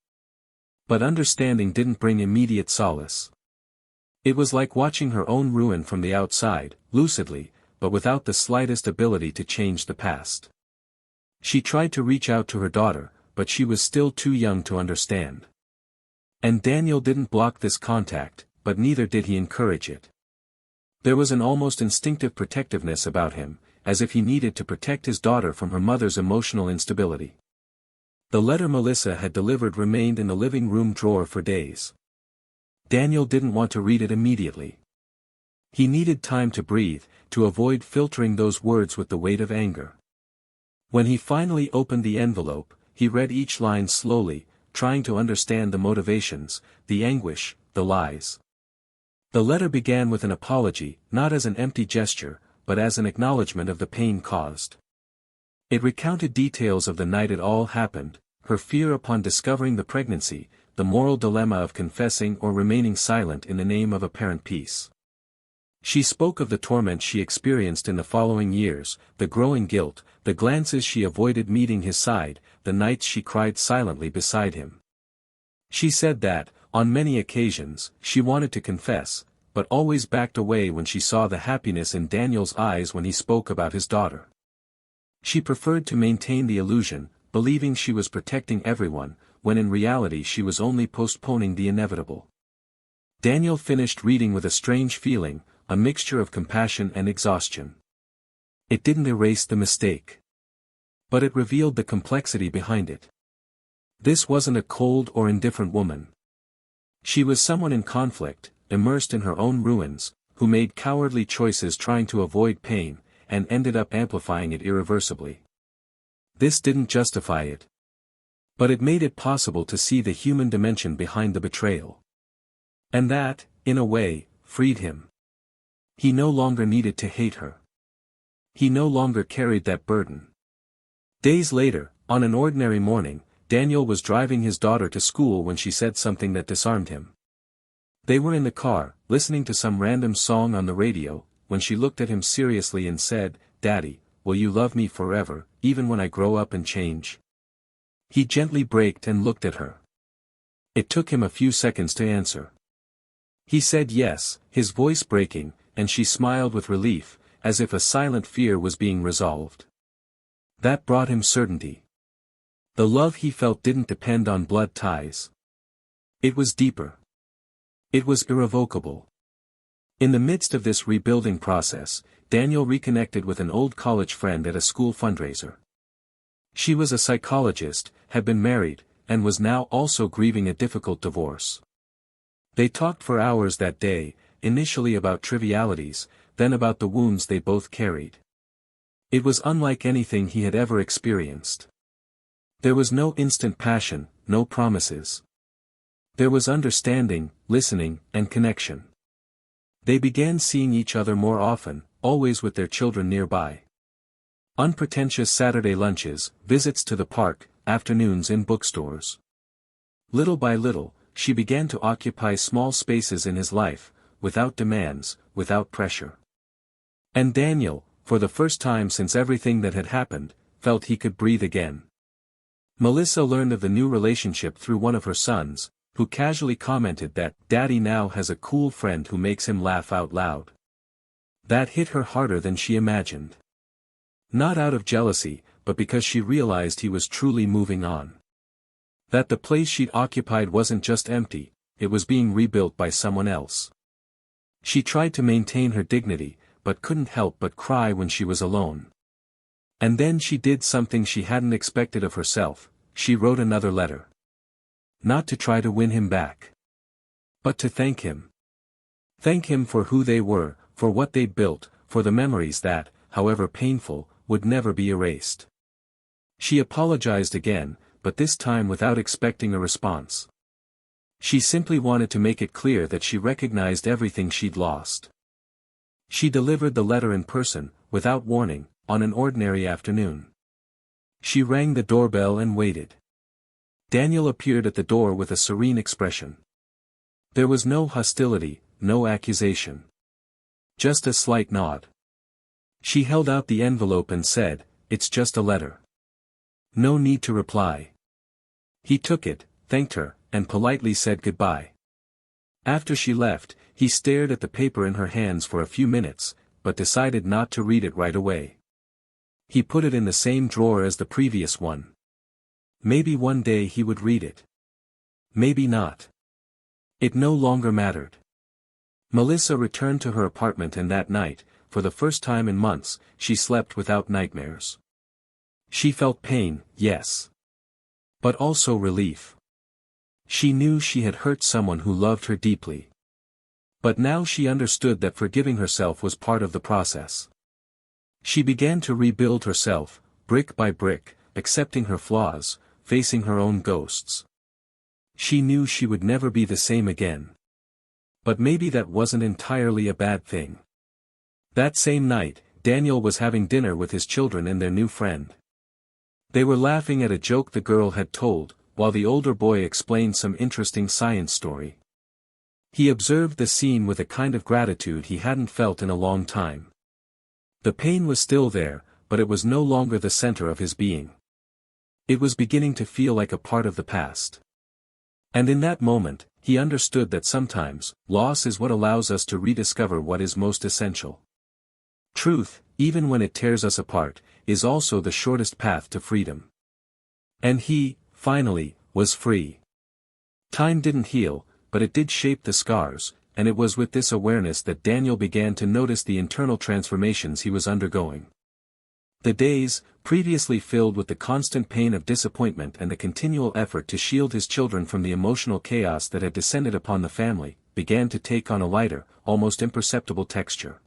But understanding didn't bring immediate solace. It was like watching her own ruin from the outside, lucidly, but without the slightest ability to change the past. She tried to reach out to her daughter, but she was still too young to understand. And Daniel didn't block this contact, but neither did he encourage it. There was an almost instinctive protectiveness about him, as if he needed to protect his daughter from her mother's emotional instability. The letter Melissa had delivered remained in the living room drawer for days. Daniel didn't want to read it immediately. He needed time to breathe, to avoid filtering those words with the weight of anger. When he finally opened the envelope, he read each line slowly, trying to understand the motivations, the anguish, the lies. The letter began with an apology, not as an empty gesture, but as an acknowledgement of the pain caused. It recounted details of the night it all happened, her fear upon discovering the pregnancy, the moral dilemma of confessing or remaining silent in the name of apparent peace. She spoke of the torment she experienced in the following years, the growing guilt, the glances she avoided meeting his side, the nights she cried silently beside him. She said that, on many occasions, she wanted to confess, but always backed away when she saw the happiness in Daniel's eyes when he spoke about his daughter. She preferred to maintain the illusion, believing she was protecting everyone, when in reality she was only postponing the inevitable. Daniel finished reading with a strange feeling, a mixture of compassion and exhaustion. It didn't erase the mistake. But it revealed the complexity behind it. This wasn't a cold or indifferent woman. She was someone in conflict, immersed in her own ruins, who made cowardly choices trying to avoid pain, and ended up amplifying it irreversibly. This didn't justify it. But it made it possible to see the human dimension behind the betrayal. And that, in a way, freed him. He no longer needed to hate her. He no longer carried that burden. Days later, on an ordinary morning, Daniel was driving his daughter to school when she said something that disarmed him. They were in the car, listening to some random song on the radio, when she looked at him seriously and said, "Daddy, will you love me forever, even when I grow up and change?" He gently braked and looked at her. It took him a few seconds to answer. He said yes, his voice breaking, and she smiled with relief, as if a silent fear was being resolved. That brought him certainty. The love he felt didn't depend on blood ties. It was deeper. It was irrevocable. In the midst of this rebuilding process, Daniel reconnected with an old college friend at a school fundraiser. She was a psychologist, had been married, and was now also grieving a difficult divorce. They talked for hours that day, initially about trivialities, then about the wounds they both carried. It was unlike anything he had ever experienced. There was no instant passion, no promises. There was understanding, listening, and connection. They began seeing each other more often, always with their children nearby. Unpretentious Saturday lunches, visits to the park, afternoons in bookstores. Little by little, she began to occupy small spaces in his life, without demands, without pressure. And Daniel, for the first time since everything that had happened, felt he could breathe again. Melissa learned of the new relationship through one of her sons, who casually commented that Daddy now has a cool friend who makes him laugh out loud. That hit her harder than she imagined. Not out of jealousy, but because she realized he was truly moving on. That the place she'd occupied wasn't just empty, it was being rebuilt by someone else. She tried to maintain her dignity, but couldn't help but cry when she was alone. And then she did something she hadn't expected of herself, she wrote another letter. Not to try to win him back. But to thank him. Thank him for who they were, for what they'd built, for the memories that, however painful, would never be erased. She apologized again, but this time without expecting a response. She simply wanted to make it clear that she recognized everything she'd lost. She delivered the letter in person, without warning, on an ordinary afternoon. She rang the doorbell and waited. Daniel appeared at the door with a serene expression. There was no hostility, no accusation. Just a slight nod. She held out the envelope and said, "It's just a letter. No need to reply." He took it, thanked her, and politely said goodbye. After she left, he stared at the paper in her hands for a few minutes, but decided not to read it right away. He put it in the same drawer as the previous one. Maybe one day he would read it. Maybe not. It no longer mattered. Melissa returned to her apartment, and that night, for the first time in months, she slept without nightmares. She felt pain, yes. But also relief. She knew she had hurt someone who loved her deeply. But now she understood that forgiving herself was part of the process. She began to rebuild herself, brick by brick, accepting her flaws, facing her own ghosts. She knew she would never be the same again. But maybe that wasn't entirely a bad thing. That same night, Daniel was having dinner with his children and their new friend. They were laughing at a joke the girl had told, while the older boy explained some interesting science story. He observed the scene with a kind of gratitude he hadn't felt in a long time. The pain was still there, but it was no longer the center of his being. It was beginning to feel like a part of the past. And in that moment, he understood that sometimes, loss is what allows us to rediscover what is most essential. Truth, even when it tears us apart, is also the shortest path to freedom. And he, finally, was free. Time didn't heal, but it did shape the scars, and it was with this awareness that Daniel began to notice the internal transformations he was undergoing. The days, previously filled with the constant pain of disappointment and the continual effort to shield his children from the emotional chaos that had descended upon the family, began to take on a lighter, almost imperceptible texture.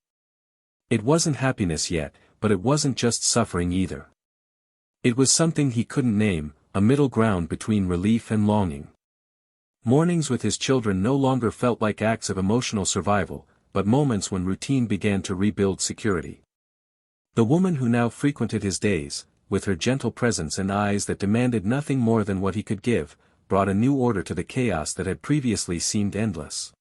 It wasn't happiness yet, but it wasn't just suffering either. It was something he couldn't name, a middle ground between relief and longing. Mornings with his children no longer felt like acts of emotional survival, but moments when routine began to rebuild security. The woman who now frequented his days, with her gentle presence and eyes that demanded nothing more than what he could give, brought a new order to the chaos that had previously seemed endless.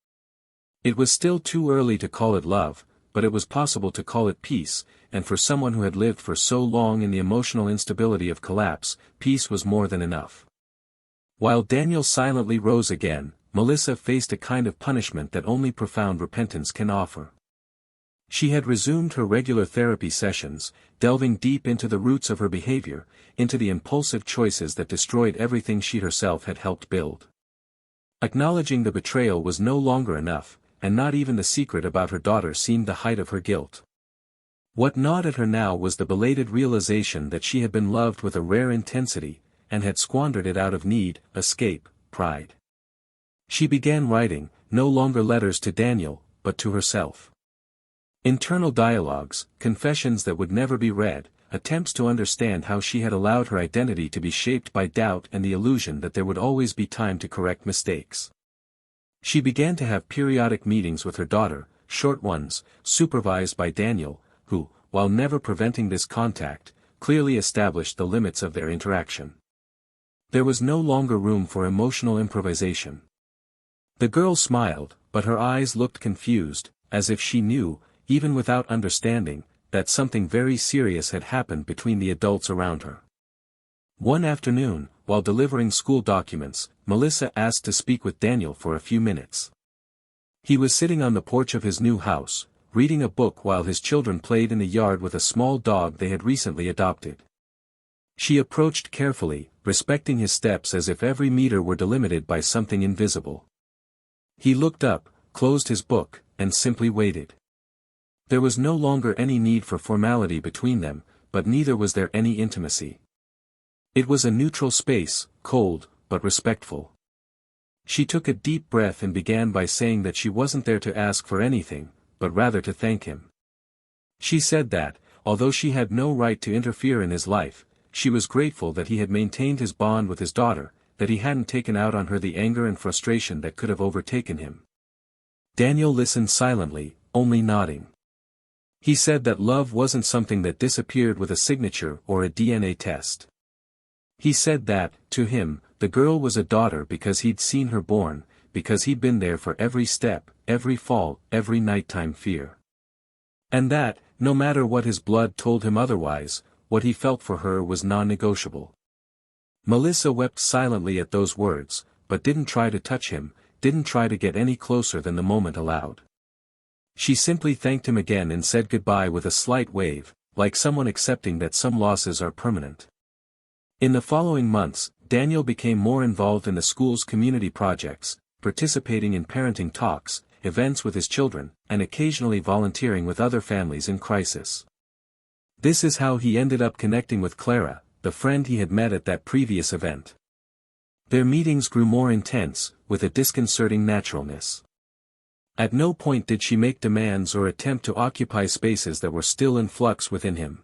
It was still too early to call it love, but it was possible to call it peace, and for someone who had lived for so long in the emotional instability of collapse, peace was more than enough. While Daniel silently rose again, Melissa faced a kind of punishment that only profound repentance can offer. She had resumed her regular therapy sessions, delving deep into the roots of her behavior, into the impulsive choices that destroyed everything she herself had helped build. Acknowledging the betrayal was no longer enough, and not even the secret about her daughter seemed the height of her guilt. What gnawed at her now was the belated realization that she had been loved with a rare intensity, and had squandered it out of need, escape, pride. She began writing, no longer letters to Daniel, but to herself. Internal dialogues, confessions that would never be read, attempts to understand how she had allowed her identity to be shaped by doubt and the illusion that there would always be time to correct mistakes. She began to have periodic meetings with her daughter, short ones, supervised by Daniel, who, while never preventing this contact, clearly established the limits of their interaction. There was no longer room for emotional improvisation. The girl smiled, but her eyes looked confused, as if she knew, even without understanding, that something very serious had happened between the adults around her. One afternoon, while delivering school documents, Melissa asked to speak with Daniel for a few minutes. He was sitting on the porch of his new house, reading a book while his children played in the yard with a small dog they had recently adopted. She approached carefully, respecting his steps as if every meter were delimited by something invisible. He looked up, closed his book, and simply waited. There was no longer any need for formality between them, but neither was there any intimacy. It was a neutral space, cold, but respectful. She took a deep breath and began by saying that she wasn't there to ask for anything, but rather to thank him. She said that, although she had no right to interfere in his life, she was grateful that he had maintained his bond with his daughter, that he hadn't taken out on her the anger and frustration that could have overtaken him. Daniel listened silently, only nodding. He said that love wasn't something that disappeared with a signature or a DNA test. He said that, to him, the girl was a daughter because he'd seen her born, because he'd been there for every step, every fall, every nighttime fear. And that, no matter what his blood told him otherwise, what he felt for her was non-negotiable. Melissa wept silently at those words, but didn't try to touch him, didn't try to get any closer than the moment allowed. She simply thanked him again and said goodbye with a slight wave, like someone accepting that some losses are permanent. In the following months, Daniel became more involved in the school's community projects, participating in parenting talks, events with his children, and occasionally volunteering with other families in crisis. This is how he ended up connecting with Clara, the friend he had met at that previous event. Their meetings grew more intense, with a disconcerting naturalness. At no point did she make demands or attempt to occupy spaces that were still in flux within him.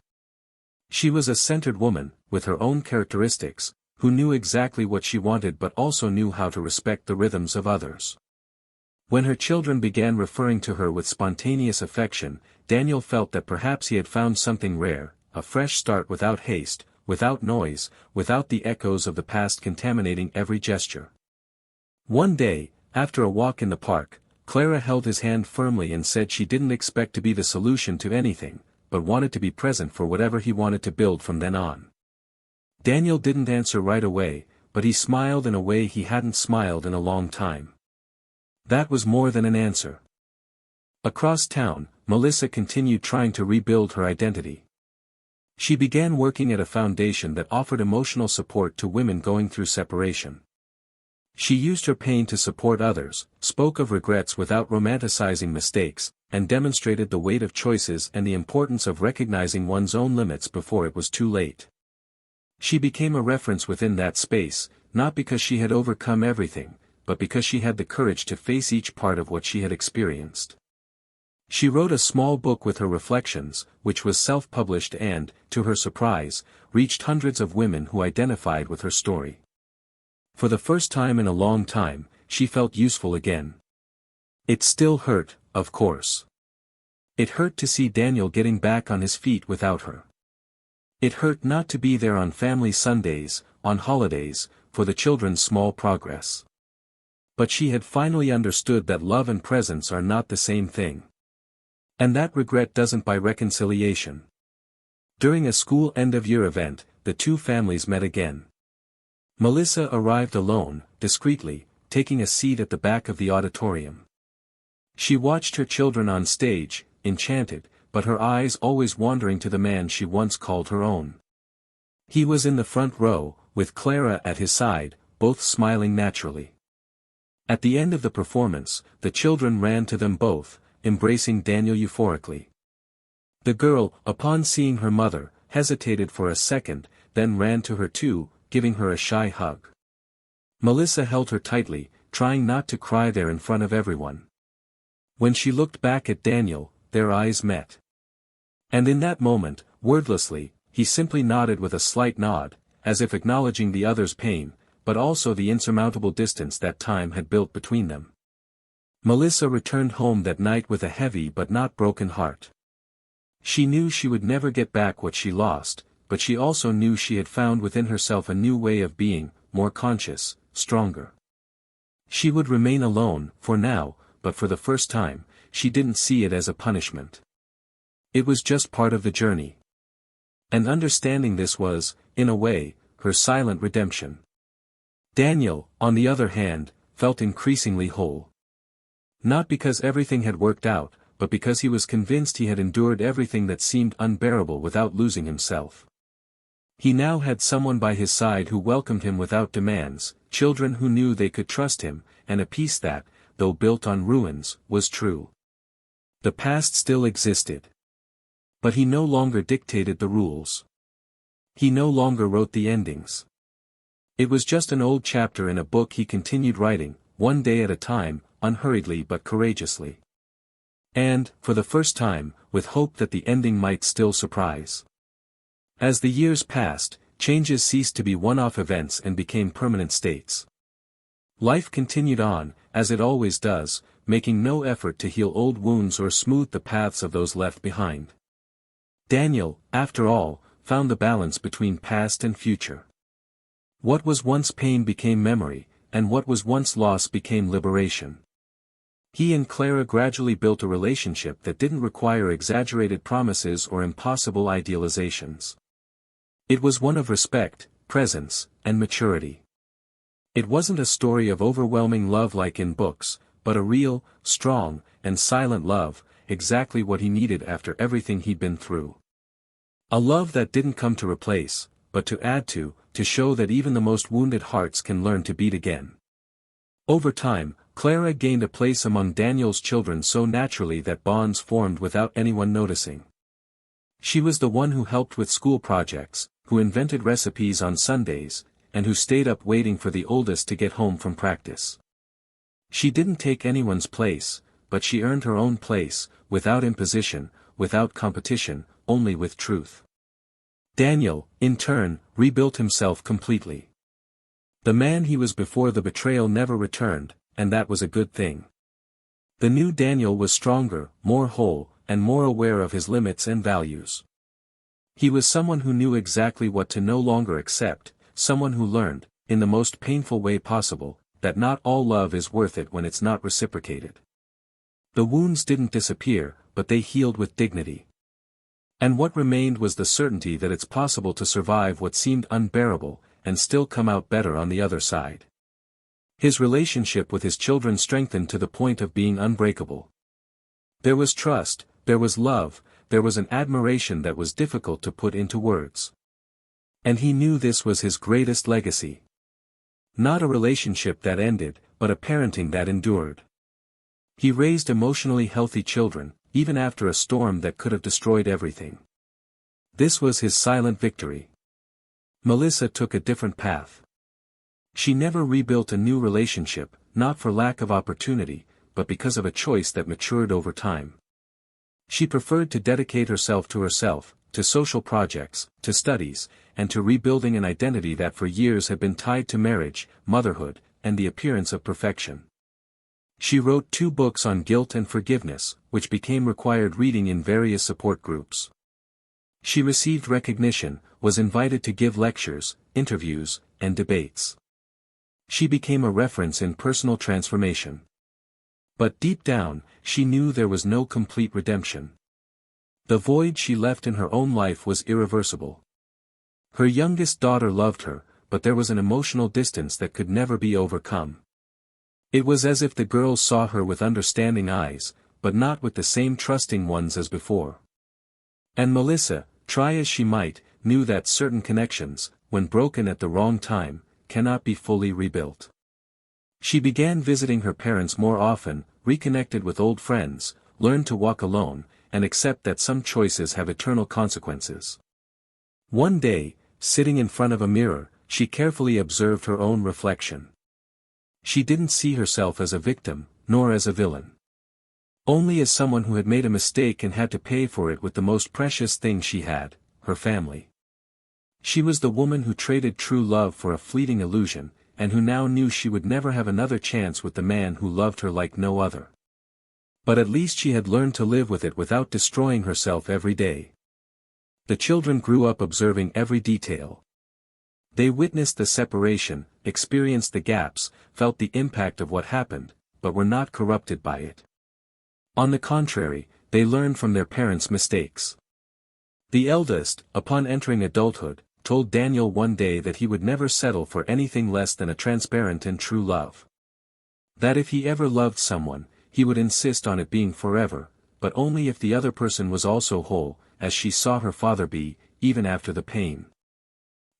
She was a centered woman, with her own characteristics, who knew exactly what she wanted but also knew how to respect the rhythms of others. When her children began referring to her with spontaneous affection, Daniel felt that perhaps he had found something rare, a fresh start without haste, without noise, without the echoes of the past contaminating every gesture. One day, after a walk in the park, Clara held his hand firmly and said she didn't expect to be the solution to anything, but wanted to be present for whatever he wanted to build from then on. Daniel didn't answer right away, but he smiled in a way he hadn't smiled in a long time. That was more than an answer. Across town, Melissa continued trying to rebuild her identity. She began working at a foundation that offered emotional support to women going through separation. She used her pain to support others, spoke of regrets without romanticizing mistakes, and demonstrated the weight of choices and the importance of recognizing one's own limits before it was too late. She became a reference within that space, not because she had overcome everything, but because she had the courage to face each part of what she had experienced. She wrote a small book with her reflections, which was self-published and, to her surprise, reached hundreds of women who identified with her story. For the first time in a long time, she felt useful again. It still hurt, of course. It hurt to see Daniel getting back on his feet without her. It hurt not to be there on family Sundays, on holidays, for the children's small progress. But she had finally understood that love and presence are not the same thing. And that regret doesn't buy reconciliation. During a school end-of-year event, the two families met again. Melissa arrived alone, discreetly, taking a seat at the back of the auditorium. She watched her children on stage, enchanted, but her eyes always wandering to the man she once called her own. He was in the front row, with Clara at his side, both smiling naturally. At the end of the performance, the children ran to them both, embracing Daniel euphorically. The girl, upon seeing her mother, hesitated for a second, then ran to her too, giving her a shy hug. Melissa held her tightly, trying not to cry there in front of everyone. When she looked back at Daniel, their eyes met. And in that moment, wordlessly, he simply nodded with a slight nod, as if acknowledging the other's pain, but also the insurmountable distance that time had built between them. Melissa returned home that night with a heavy but not broken heart. She knew she would never get back what she lost, but she also knew she had found within herself a new way of being, more conscious, stronger. She would remain alone, for now, but for the first time, she didn't see it as a punishment. It was just part of the journey. And understanding this was, in a way, her silent redemption. Daniel, on the other hand, felt increasingly whole. Not because everything had worked out, but because he was convinced he had endured everything that seemed unbearable without losing himself. He now had someone by his side who welcomed him without demands, children who knew they could trust him, and a peace that, though built on ruins, was true. The past still existed. But he no longer dictated the rules. He no longer wrote the endings. It was just an old chapter in a book he continued writing, one day at a time, unhurriedly but courageously. And, for the first time, with hope that the ending might still surprise. As the years passed, changes ceased to be one-off events and became permanent states. Life continued on, as it always does, making no effort to heal old wounds or smooth the paths of those left behind. Daniel, after all, found the balance between past and future. What was once pain became memory, and what was once loss became liberation. He and Clara gradually built a relationship that didn't require exaggerated promises or impossible idealizations. It was one of respect, presence, and maturity. It wasn't a story of overwhelming love like in books, but a real, strong, and silent love, exactly what he needed after everything he'd been through. A love that didn't come to replace, but to add to show that even the most wounded hearts can learn to beat again. Over time, Clara gained a place among Daniel's children so naturally that bonds formed without anyone noticing. She was the one who helped with school projects, who invented recipes on Sundays, and who stayed up waiting for the oldest to get home from practice. She didn't take anyone's place, but she earned her own place, without imposition, without competition, only with truth. Daniel, in turn, rebuilt himself completely. The man he was before the betrayal never returned, and that was a good thing. The new Daniel was stronger, more whole, and more aware of his limits and values. He was someone who knew exactly what to no longer accept, someone who learned, in the most painful way possible, that not all love is worth it when it's not reciprocated. The wounds didn't disappear, but they healed with dignity. And what remained was the certainty that it's possible to survive what seemed unbearable, and still come out better on the other side. His relationship with his children strengthened to the point of being unbreakable. There was trust, there was love, there was an admiration that was difficult to put into words. And he knew this was his greatest legacy. Not a relationship that ended, but a parenting that endured. He raised emotionally healthy children, even after a storm that could have destroyed everything. This was his silent victory. Melissa took a different path. She never rebuilt a new relationship, not for lack of opportunity, but because of a choice that matured over time. She preferred to dedicate herself, to social projects, to studies, and to rebuilding an identity that for years had been tied to marriage, motherhood, and the appearance of perfection. She wrote 2 books on guilt and forgiveness, which became required reading in various support groups. She received recognition, was invited to give lectures, interviews, and debates. She became a reference in personal transformation. But deep down, she knew there was no complete redemption. The void she left in her own life was irreversible. Her youngest daughter loved her, but there was an emotional distance that could never be overcome. It was as if the girls saw her with understanding eyes, but not with the same trusting ones as before. And Melissa, try as she might, knew that certain connections, when broken at the wrong time, cannot be fully rebuilt. She began visiting her parents more often, reconnected with old friends, learned to walk alone, and accept that some choices have eternal consequences. One day, sitting in front of a mirror, she carefully observed her own reflection. She didn't see herself as a victim, nor as a villain. Only as someone who had made a mistake and had to pay for it with the most precious thing she had, her family. She was the woman who traded true love for a fleeting illusion, and who now knew she would never have another chance with the man who loved her like no other. But at least she had learned to live with it without destroying herself every day. The children grew up observing every detail. They witnessed the separation, experienced the gaps, felt the impact of what happened, but were not corrupted by it. On the contrary, they learned from their parents' mistakes. The eldest, upon entering adulthood, told Daniel one day that he would never settle for anything less than a transparent and true love. That if he ever loved someone, he would insist on it being forever, but only if the other person was also whole, as she saw her father be, even after the pain.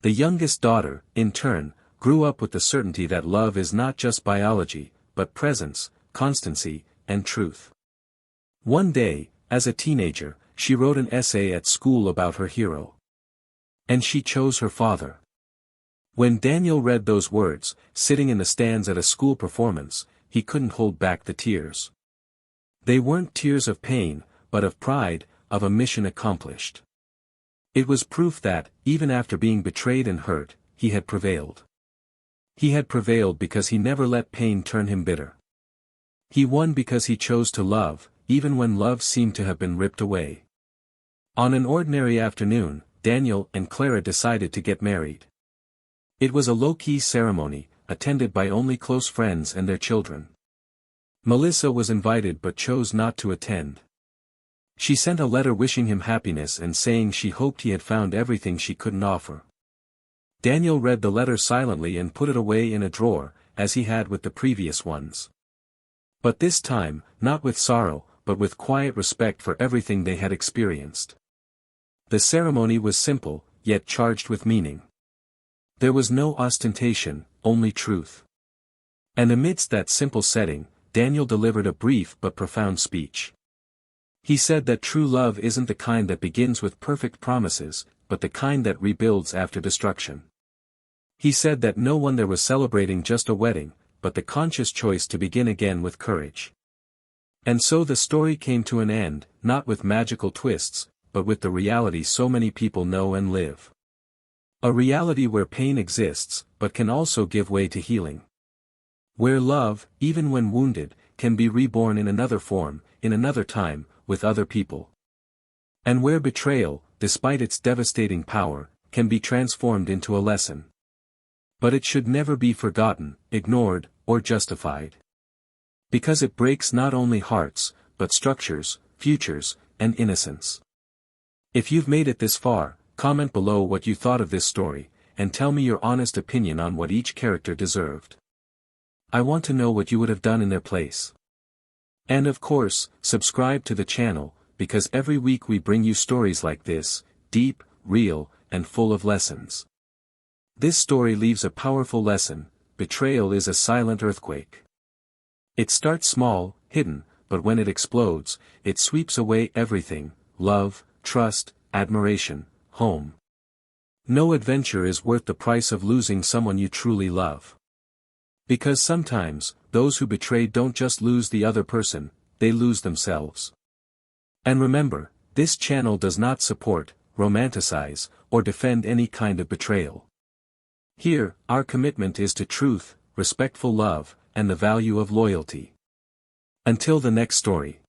The youngest daughter, in turn, grew up with the certainty that love is not just biology, but presence, constancy, and truth. One day, as a teenager, she wrote an essay at school about her hero. And she chose her father. When Daniel read those words, sitting in the stands at a school performance, he couldn't hold back the tears. They weren't tears of pain, but of pride, of a mission accomplished. It was proof that, even after being betrayed and hurt, he had prevailed. He had prevailed because he never let pain turn him bitter. He won because he chose to love, even when love seemed to have been ripped away. On an ordinary afternoon, Daniel and Clara decided to get married. It was a low-key ceremony, attended by only close friends and their children. Melissa was invited but chose not to attend. She sent a letter wishing him happiness and saying she hoped he had found everything she couldn't offer. Daniel read the letter silently and put it away in a drawer, as he had with the previous ones. But this time, not with sorrow, but with quiet respect for everything they had experienced. The ceremony was simple, yet charged with meaning. There was no ostentation, only truth. And amidst that simple setting, Daniel delivered a brief but profound speech. He said that true love isn't the kind that begins with perfect promises, but the kind that rebuilds after destruction. He said that no one there was celebrating just a wedding, but the conscious choice to begin again with courage. And so the story came to an end, not with magical twists, but with the reality so many people know and live. A reality where pain exists, but can also give way to healing. Where love, even when wounded, can be reborn in another form, in another time, with other people. And where betrayal, despite its devastating power, can be transformed into a lesson. But it should never be forgotten, ignored, or justified. Because it breaks not only hearts, but structures, futures, and innocence. If you've made it this far, comment below what you thought of this story, and tell me your honest opinion on what each character deserved. I want to know what you would have done in their place. And of course, subscribe to the channel, because every week we bring you stories like this, deep, real, and full of lessons. This story leaves a powerful lesson: betrayal is a silent earthquake. It starts small, hidden, but when it explodes, it sweeps away everything: love, trust, admiration, home. No adventure is worth the price of losing someone you truly love. Because sometimes, those who betray don't just lose the other person, they lose themselves. And remember, this channel does not support, romanticize, or defend any kind of betrayal. Here, our commitment is to truth, respectful love, and the value of loyalty. Until the next story.